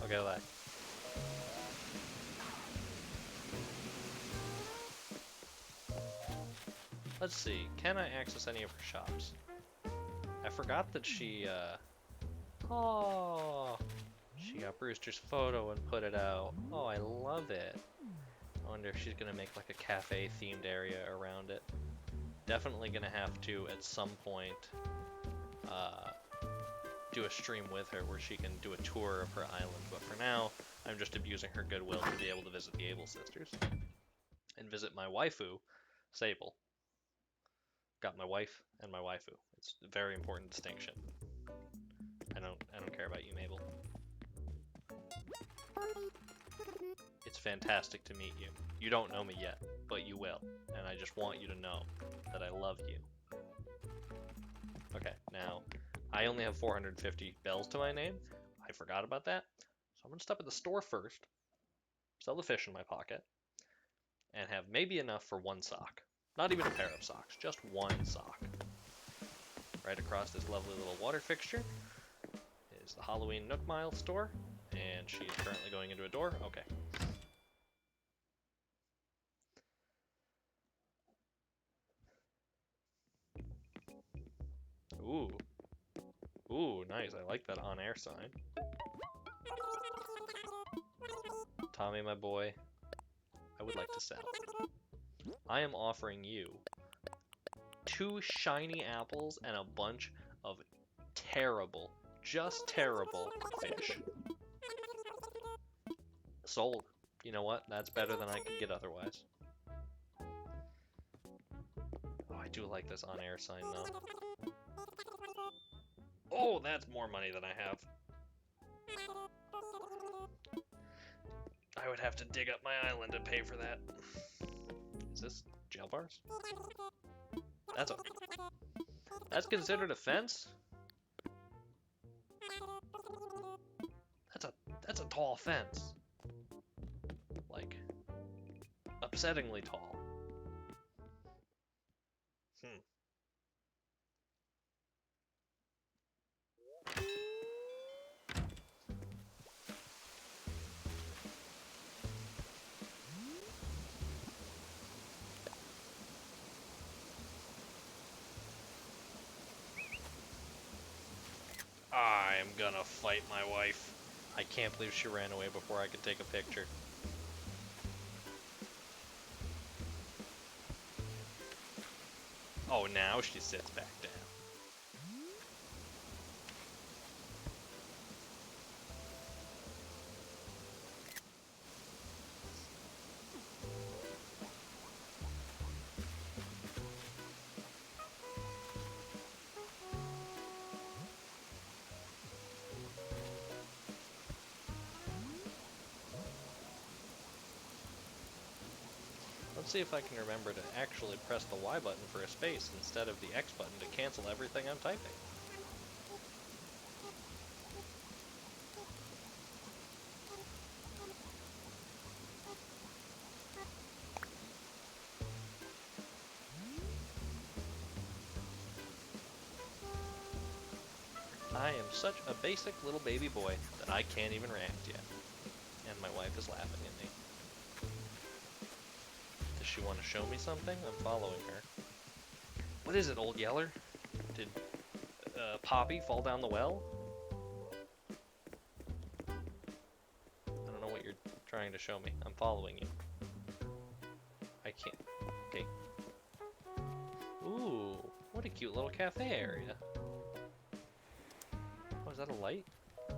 Speaker 1: Okay, that. Let's see, can I access any of her shops? I forgot that she, oh, she got Brewster's photo and put it out. Oh, I love it. I wonder if she's gonna make like a cafe-themed area around it. Definitely gonna have to, at some point, do a stream with her where she can do a tour of her island. But for now, I'm just abusing her goodwill to be able to visit the Able Sisters. And visit my waifu, Sable. Got my wife and my waifu. It's a very important distinction. I don't care about you, Mabel. It's fantastic to meet you. You don't know me yet, but you will. And I just want you to know that I love you. Okay, now, I only have 450 bells to my name. I forgot about that. So I'm gonna stop at the store first, sell the fish in my pocket, and have maybe enough for one sock. Not even a pair of socks, just one sock. Right across this lovely little water fixture is the Halloween Nook Mile store, and she is currently going into a door. Okay. Ooh. Ooh, nice. I like that on-air sign. Tommy, my boy, I would like to sell. I am offering you 2 shiny apples and a bunch of terrible, just terrible fish. Sold. You know what? That's better than I could get otherwise. Oh, I do like this on-air sign, though. Oh, that's more money than I have. I would have to dig up my island to pay for that. Is this jail bars? That's considered a fence? That's a tall fence. Like, upsettingly tall. I'm gonna fight my wife. I can't believe she ran away before I could take a picture. Oh, now she sits back down. Let's see if I can remember to actually press the Y button for a space instead of the X button to cancel everything I'm typing. I am such a basic little baby boy that I can't even react yet. And my wife is laughing at me. Does she want to show me something? I'm following her. What is it, Old Yeller? Did Poppy fall down the well? I don't know what you're trying to show me. I'm following you. I can't. Okay. Ooh, what a cute little cafe area. Oh, is that a light?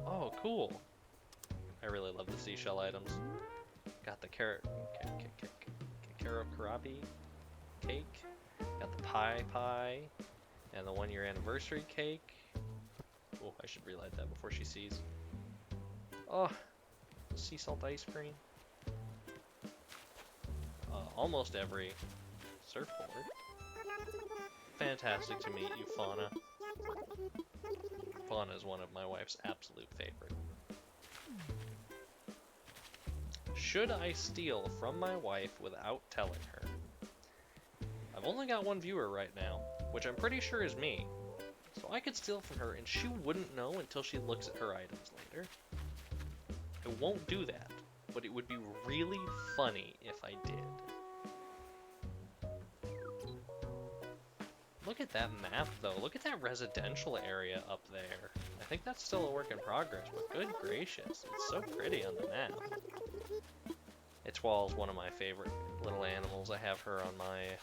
Speaker 1: Oh, cool. I really love the seashell items. Got the carrot karabi cake. Got the pie, and the 1-year anniversary cake. Oh, I should relight that before she sees. Oh, sea salt ice cream. Almost every surfboard. Fantastic to meet you, Fauna. Fauna is one of my wife's absolute favorite. Should I steal from my wife without telling her? I've only got one viewer right now, which I'm pretty sure is me. So I could steal from her and she wouldn't know until she looks at her items later. I won't do that, but it would be really funny if I did. Look at that map though, look at that residential area up there. I think that's still a work in progress, but good gracious, it's so pretty on the map. Itwall's one of my favorite little animals. I have her on my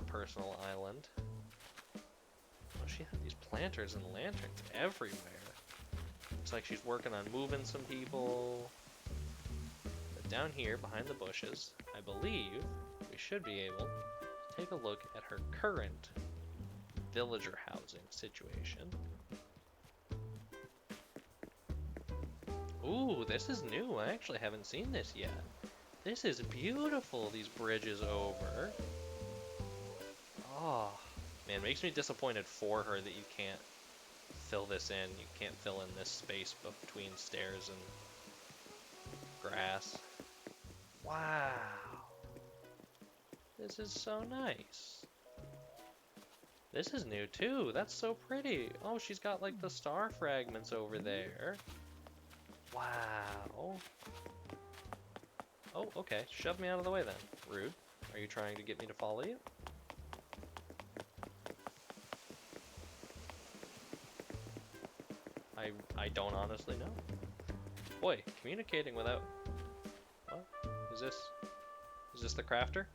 Speaker 1: personal island. Oh, she had these planters and lanterns everywhere. Looks like she's working on moving some people. But down here, behind the bushes, I believe we should be able to take a look at her current villager housing situation. Ooh, this is new. I actually haven't seen this yet. This is beautiful, these bridges over. Oh, man, makes me disappointed for her that you can't fill this in. You can't fill in this space between stairs and grass. Wow. This is so nice. This is new too. That's so pretty. Oh, she's got like the star fragments over there. Wow. Oh, okay. Shove me out of the way then. Rude. Are you trying to get me to follow you? I don't honestly know. Boy, communicating without... What? Is this the crafter?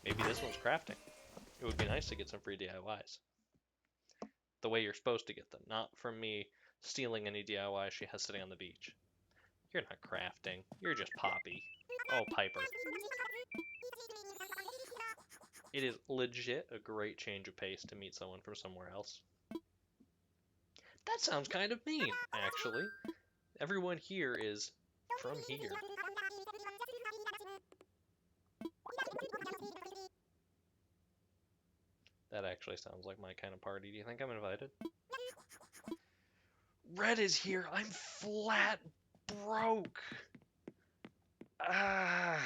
Speaker 1: Maybe this one's crafting. It would be nice to get some free DIYs. The way you're supposed to get them, not from me stealing any DIY she has sitting on the beach. You're not crafting. You're just Poppy. Oh, Piper. It is legit a great change of pace to meet someone from somewhere else. That sounds kind of mean, actually. Everyone here is from here. That actually sounds like my kind of party. Do you think I'm invited? Red is here. I'm flat broke. Ah.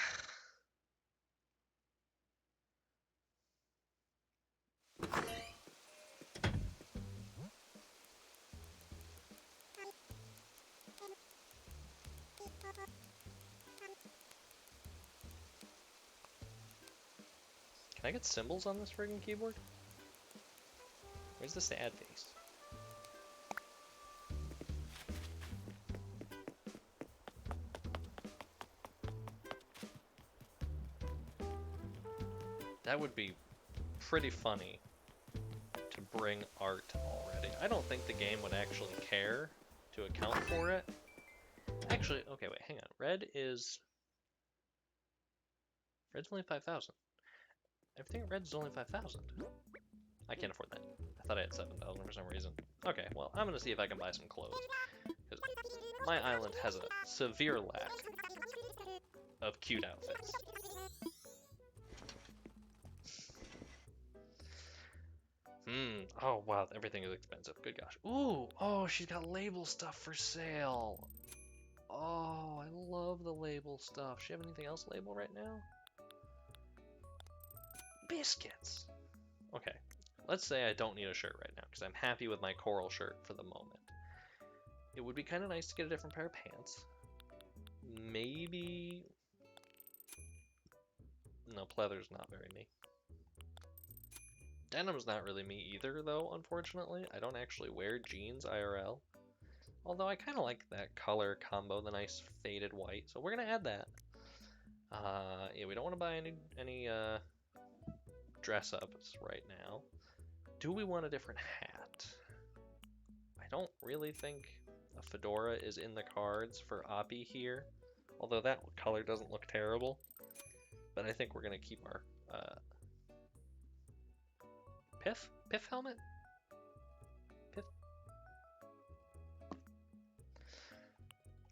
Speaker 1: Can I get symbols on this friggin' keyboard? Where's the sad face? That would be pretty funny to bring art already. I don't think the game would actually care to account for it. Actually, okay, wait, hang on. Red's only 5,000. I think red's only 5,000. I can't afford that. I thought I had 7,000 for some reason. Okay, well, I'm gonna see if I can buy some clothes. Because my island has a severe lack of cute outfits. Oh wow, everything is expensive. Good gosh. Ooh, oh, she's got label stuff for sale. Oh, I love the label stuff. She have anything else label right now? Biscuits. Okay, let's say I don't need a shirt right now because I'm happy with my coral shirt for the moment. It would be kind of nice to get a different pair of pants. Maybe... No, pleather's not very me. Denim's not really me either, though, unfortunately. I don't actually wear jeans IRL. Although I kind of like that color combo, the nice faded white. So we're going to add that. Yeah, we don't want to buy any dress-ups right now. Do we want a different hat? I don't really think a fedora is in the cards for Oppie here. Although that color doesn't look terrible. But I think we're going to keep our... Piff helmet? Piff?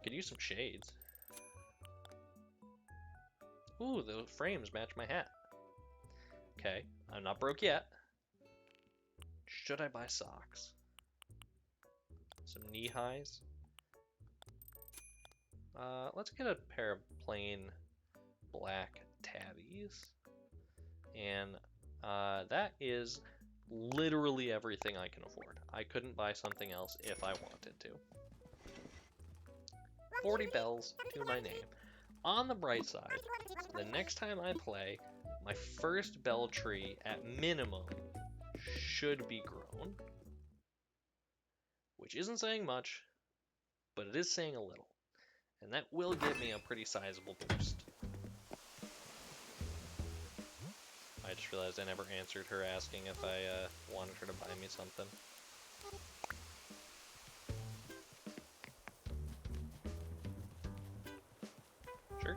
Speaker 1: Could use some shades. Ooh, the frames match my hat. Okay, I'm not broke yet. Should I buy socks? Some knee highs? Let's get a pair of plain black tabbies. And that is literally everything I can afford. I couldn't buy something else if I wanted to. 40 bells to my name. On the bright side, the next time I play, my first bell tree at minimum should be grown. Which isn't saying much, but it is saying a little. And that will give me a pretty sizable boost. I just realized I never answered her asking if I wanted her to buy me something. Sure.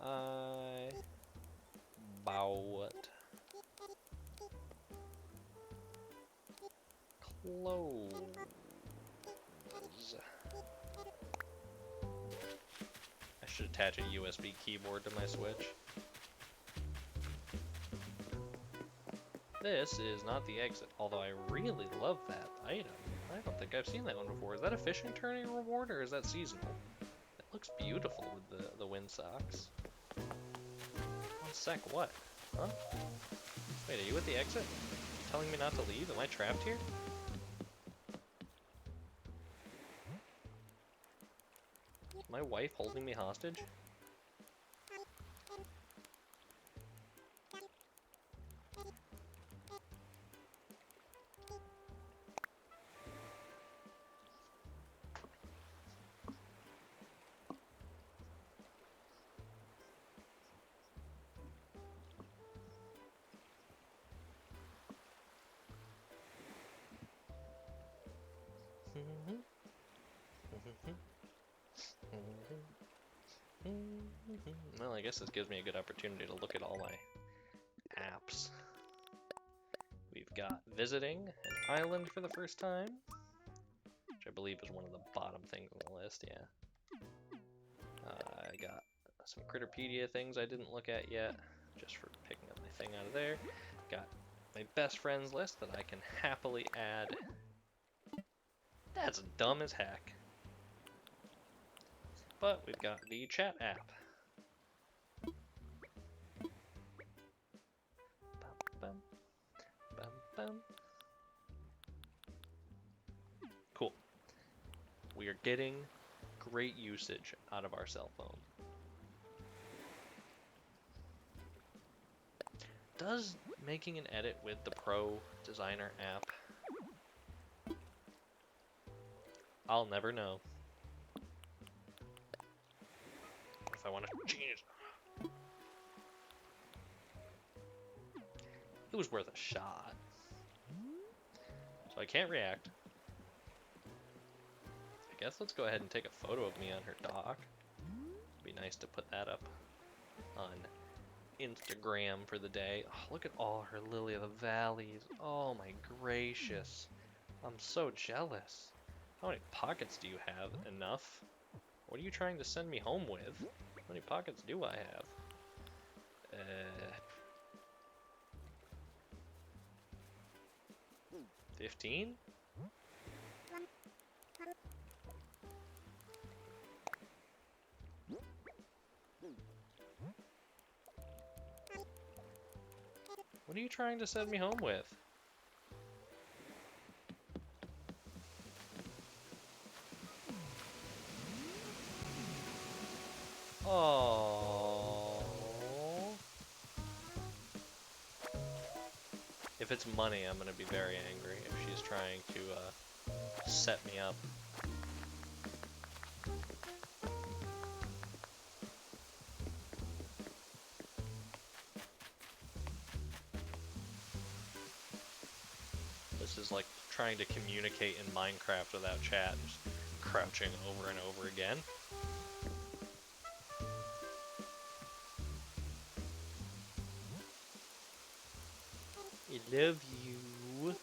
Speaker 1: I bought clothes. I should attach a USB keyboard to my Switch. This is not the exit, although I really love that item. I don't think I've seen that one before. Is that a fishing tourney reward or is that seasonal? It looks beautiful with the wind socks. One sec, what? Huh? Wait, are you at the exit? You telling me not to leave? Am I trapped here? Is my wife holding me hostage? Well, I guess this gives me a good opportunity to look at all my apps. We've got visiting an island for the first time, which I believe is one of the bottom things on the list, yeah. I got some Critterpedia things I didn't look at yet, just for picking up my thing out of there. Got my best friends list that I can happily add. That's dumb as heck. But we've got the chat app. Bum, bum, bum. Cool. We are getting great usage out of our cell phone. Does making an edit with the Pro Designer app? I'll never know. If I want to change. It was worth a shot. So I can't react. I guess let's go ahead and take a photo of me on her dock. It'd be nice to put that up on Instagram for the day. Oh, look at all her Lily of the Valleys. Oh my gracious. I'm so jealous. How many pockets do you have? Enough? What are you trying to send me home with? How many pockets do I have? 15? What are you trying to send me home with? Oh. If it's money, I'm gonna be very angry if she's trying to set me up. This is like trying to communicate in Minecraft without chat, just crouching over and over again. I love you.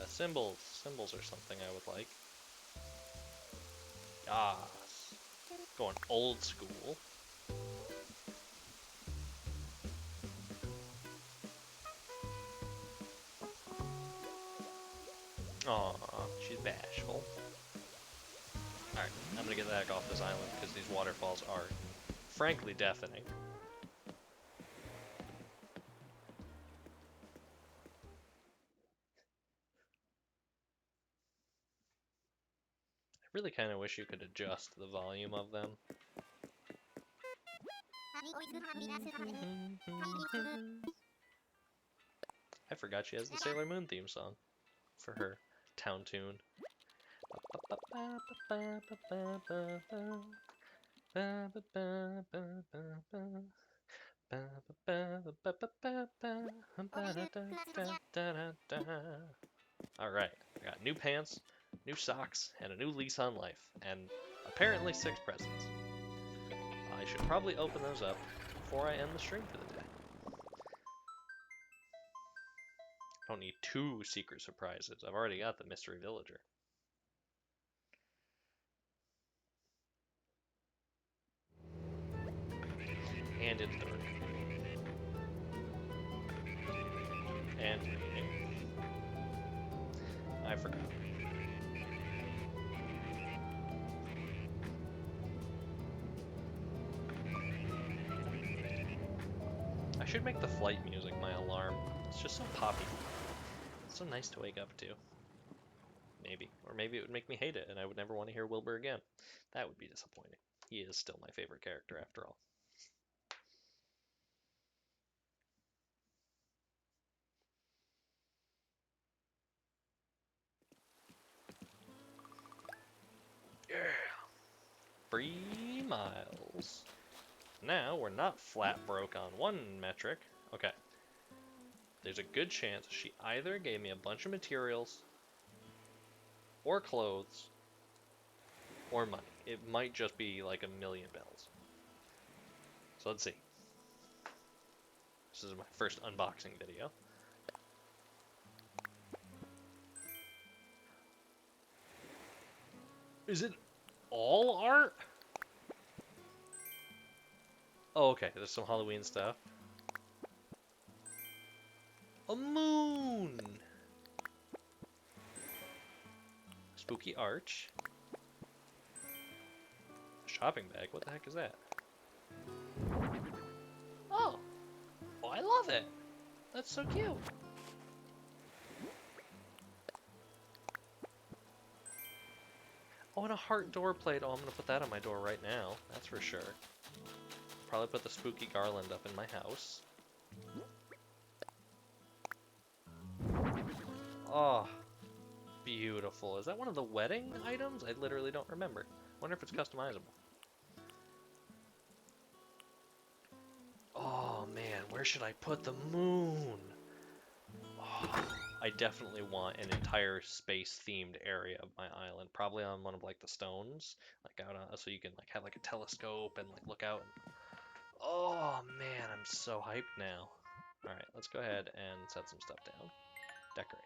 Speaker 1: Symbols. symbols or something I would like. Yas. Going old school. Aw, she's bashful. Alright, I'm gonna get the heck off this island because these waterfalls are frankly deafening. I really kind of wish you could adjust the volume of them. I forgot she has the Sailor Moon theme song for her town tune. Alright, I got new pants, new socks, and a new lease on life, and apparently 6 presents. I should probably open those up before I end the stream for the day. I don't need 2 secret surprises. I've already got the mystery villager. And it's dark. And raining. I forgot. I should make the flight music my alarm. It's just so poppy. It's so nice to wake up to. Maybe. Or maybe it would make me hate it and I would never want to hear Wilbur again. That would be disappointing. He is still my favorite character after all. Yeah! 3 miles. Now we're not flat broke on one metric. Okay. There's a good chance she either gave me a bunch of materials, or clothes, or money. It might just be like a million bells. So let's see. This is my first unboxing video. Is it all art? Oh, okay. There's some Halloween stuff. A moon! Spooky arch. A shopping bag. What the heck is that? Oh! Oh, I love it! That's so cute! Oh, and a heart door plate. Oh, I'm gonna put that on my door right now. That's for sure. Probably put the spooky garland up in my house. Oh, beautiful. Is that one of the wedding items? I literally don't remember. Wonder if it's customizable. Oh man, where should I put the moon? Oh, I definitely want an entire space-themed area of my island. Probably on one of like the stones, like out on, so you can like have like a telescope and like look out. Oh man, I'm so hyped now. All right, let's go ahead and set some stuff down. Decorate.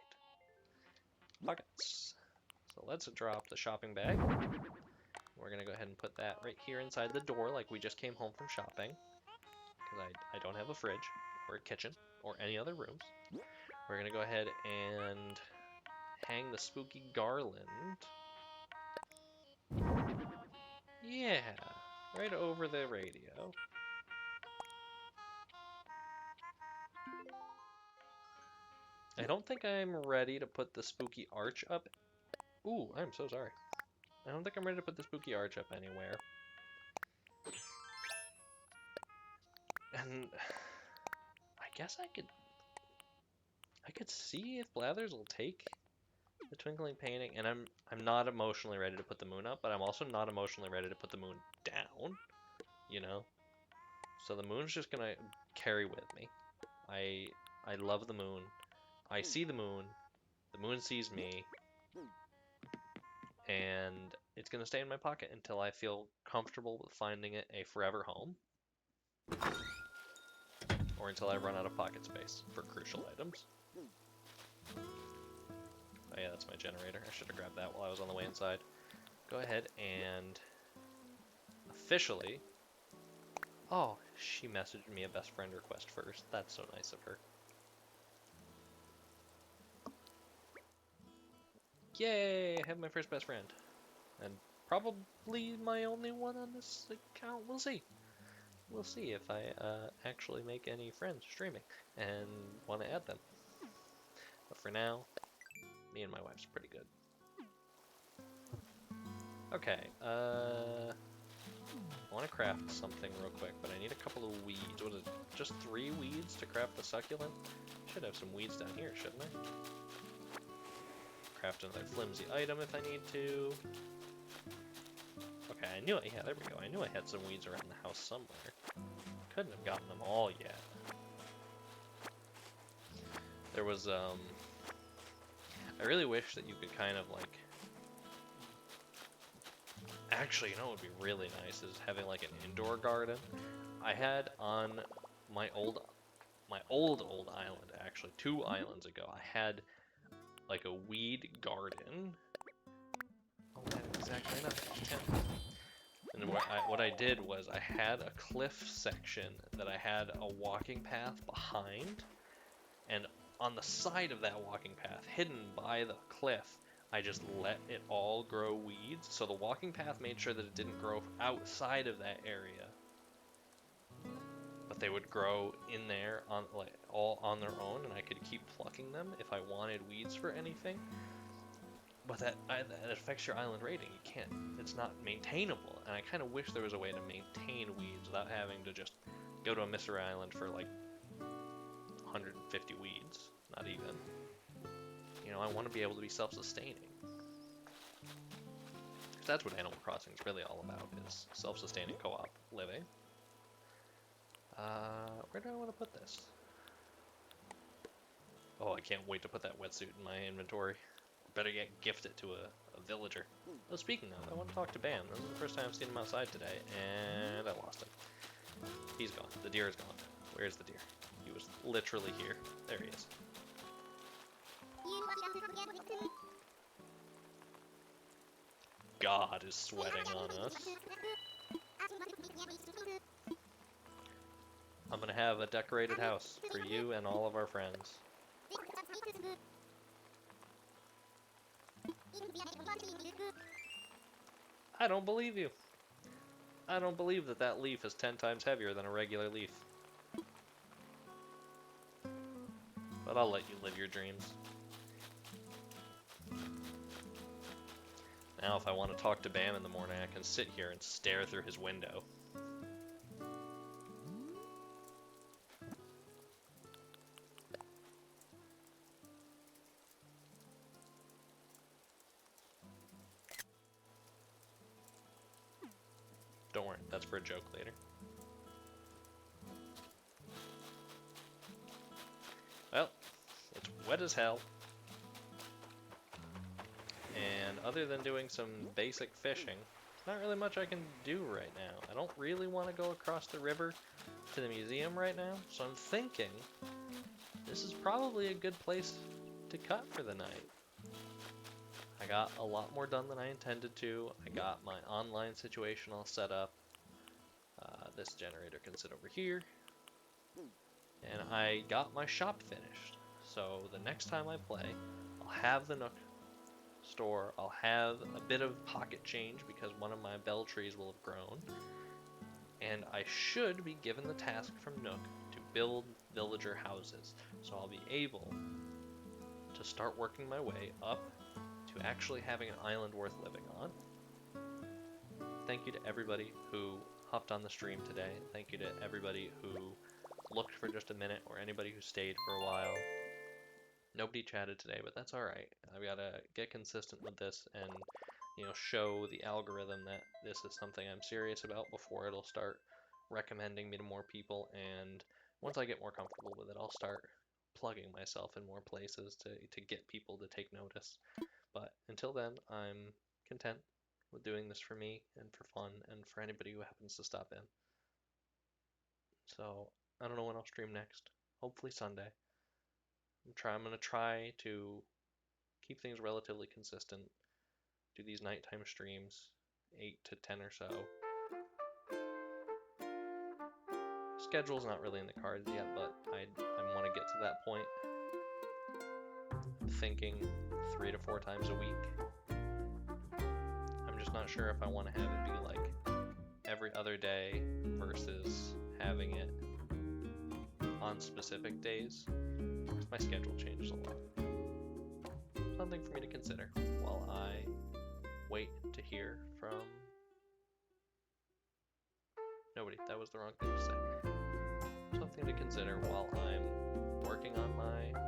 Speaker 1: Buckets. So let's drop the shopping bag. We're gonna go ahead and put that right here inside the door like we just came home from shopping. Because I don't have a fridge or a kitchen or any other rooms. We're gonna go ahead and hang the spooky garland. Yeah, right over the radio. I don't think I'm ready to put the spooky arch up. Ooh, I'm so sorry. I don't think I'm ready to put the spooky arch up anywhere. And I guess I could see if Blathers will take the twinkling painting, and I'm not emotionally ready to put the moon up, but I'm also not emotionally ready to put the moon down, you know? So the moon's just gonna carry with me. I love the moon. I see the moon sees me, and it's gonna stay in my pocket until I feel comfortable with finding it a forever home. Or until I run out of pocket space for crucial items. Oh yeah, that's my generator. I should have grabbed that while I was on the way inside. Go ahead and officially... Oh, she messaged me a best friend request first. That's so nice of her. Yay! I have my first best friend. And probably my only one on this account. We'll see. We'll see if I actually make any friends streaming and want to add them. But for now, me and my wife's pretty good. Okay, I want to craft something real quick, but I need a couple of weeds. What is it? Just 3 weeds to craft the succulent? Should have some weeds down here, shouldn't I? Craft another flimsy item if I need to. Okay, I knew it. Yeah, there we go. I knew I had some weeds around the house somewhere. Couldn't have gotten them all yet. There was, I really wish that you could kind of like... Actually, you know what would be really nice is having like an indoor garden. I had on my old island, actually, 2 islands ago, I had like a weed garden. Oh man, exactly enough. And then what I did was I had a cliff section that I had a walking path behind, and on the side of that walking path, hidden by the cliff, I just let it all grow weeds. So the walking path made sure that it didn't grow outside of that area, but they would grow in there on like all on their own, and I could keep plucking them if I wanted weeds for anything. But that affects your island rating. You can't. It's not maintainable, and I kind of wish there was a way to maintain weeds without having to just go to a mystery island for like 150 weeds. Not even. You know, I want to be able to be self-sustaining. Because that's what Animal Crossing is really all about, is self-sustaining co-op living. Where do I want to put this? Oh, I can't wait to put that wetsuit in my inventory. Better yet, gift it to a villager. Oh, speaking of, I want to talk to Bam. This is the first time I've seen him outside today, and I lost him. He's gone. The deer is gone. Where's the deer? He was literally here. There he is. God is sweating on us. I'm gonna have a decorated house for you and all of our friends. I don't believe you. I don't believe that that leaf is 10 times heavier than a regular leaf. But I'll let you live your dreams. Now if I want to talk to Bam in the morning, I can sit here and stare through his window. Don't worry, that's for a joke later. Well, it's wet as hell. And other than doing some basic fishing, not really much I can do right now. I don't really want to go across the river to the museum right now, so I'm thinking this is probably a good place to cut for the night. I got a lot more done than I intended to. I got my online situation all set up. This generator can sit over here. And I got my shop finished. So the next time I play, I'll have the Nook store. I'll have a bit of pocket change because one of my bell trees will have grown. And I should be given the task from Nook to build villager houses. So I'll be able to start working my way up to actually having an island worth living on. Thank you to everybody who hopped on the stream today. Thank you to everybody who looked for just a minute or anybody who stayed for a while. Nobody chatted today, but that's alright. I've got to get consistent with this and, you know, show the algorithm that this is something I'm serious about before it'll start recommending me to more people. And once I get more comfortable with it, I'll start plugging myself in more places to get people to take notice. But until then, I'm content with doing this for me and for fun and for anybody who happens to stop in. So I don't know when I'll stream next. Hopefully Sunday. I'm gonna try to keep things relatively consistent, do these nighttime streams, 8 to 10 or so. Schedule's not really in the cards yet, but I want to get to that point. I'm thinking 3 to 4 times a week. I'm just not sure if I want to have it be like every other day versus having it on specific days. My schedule changes a lot. Something for me to consider while I wait to hear from nobody. That was the wrong thing to say. Something to consider while I'm working on my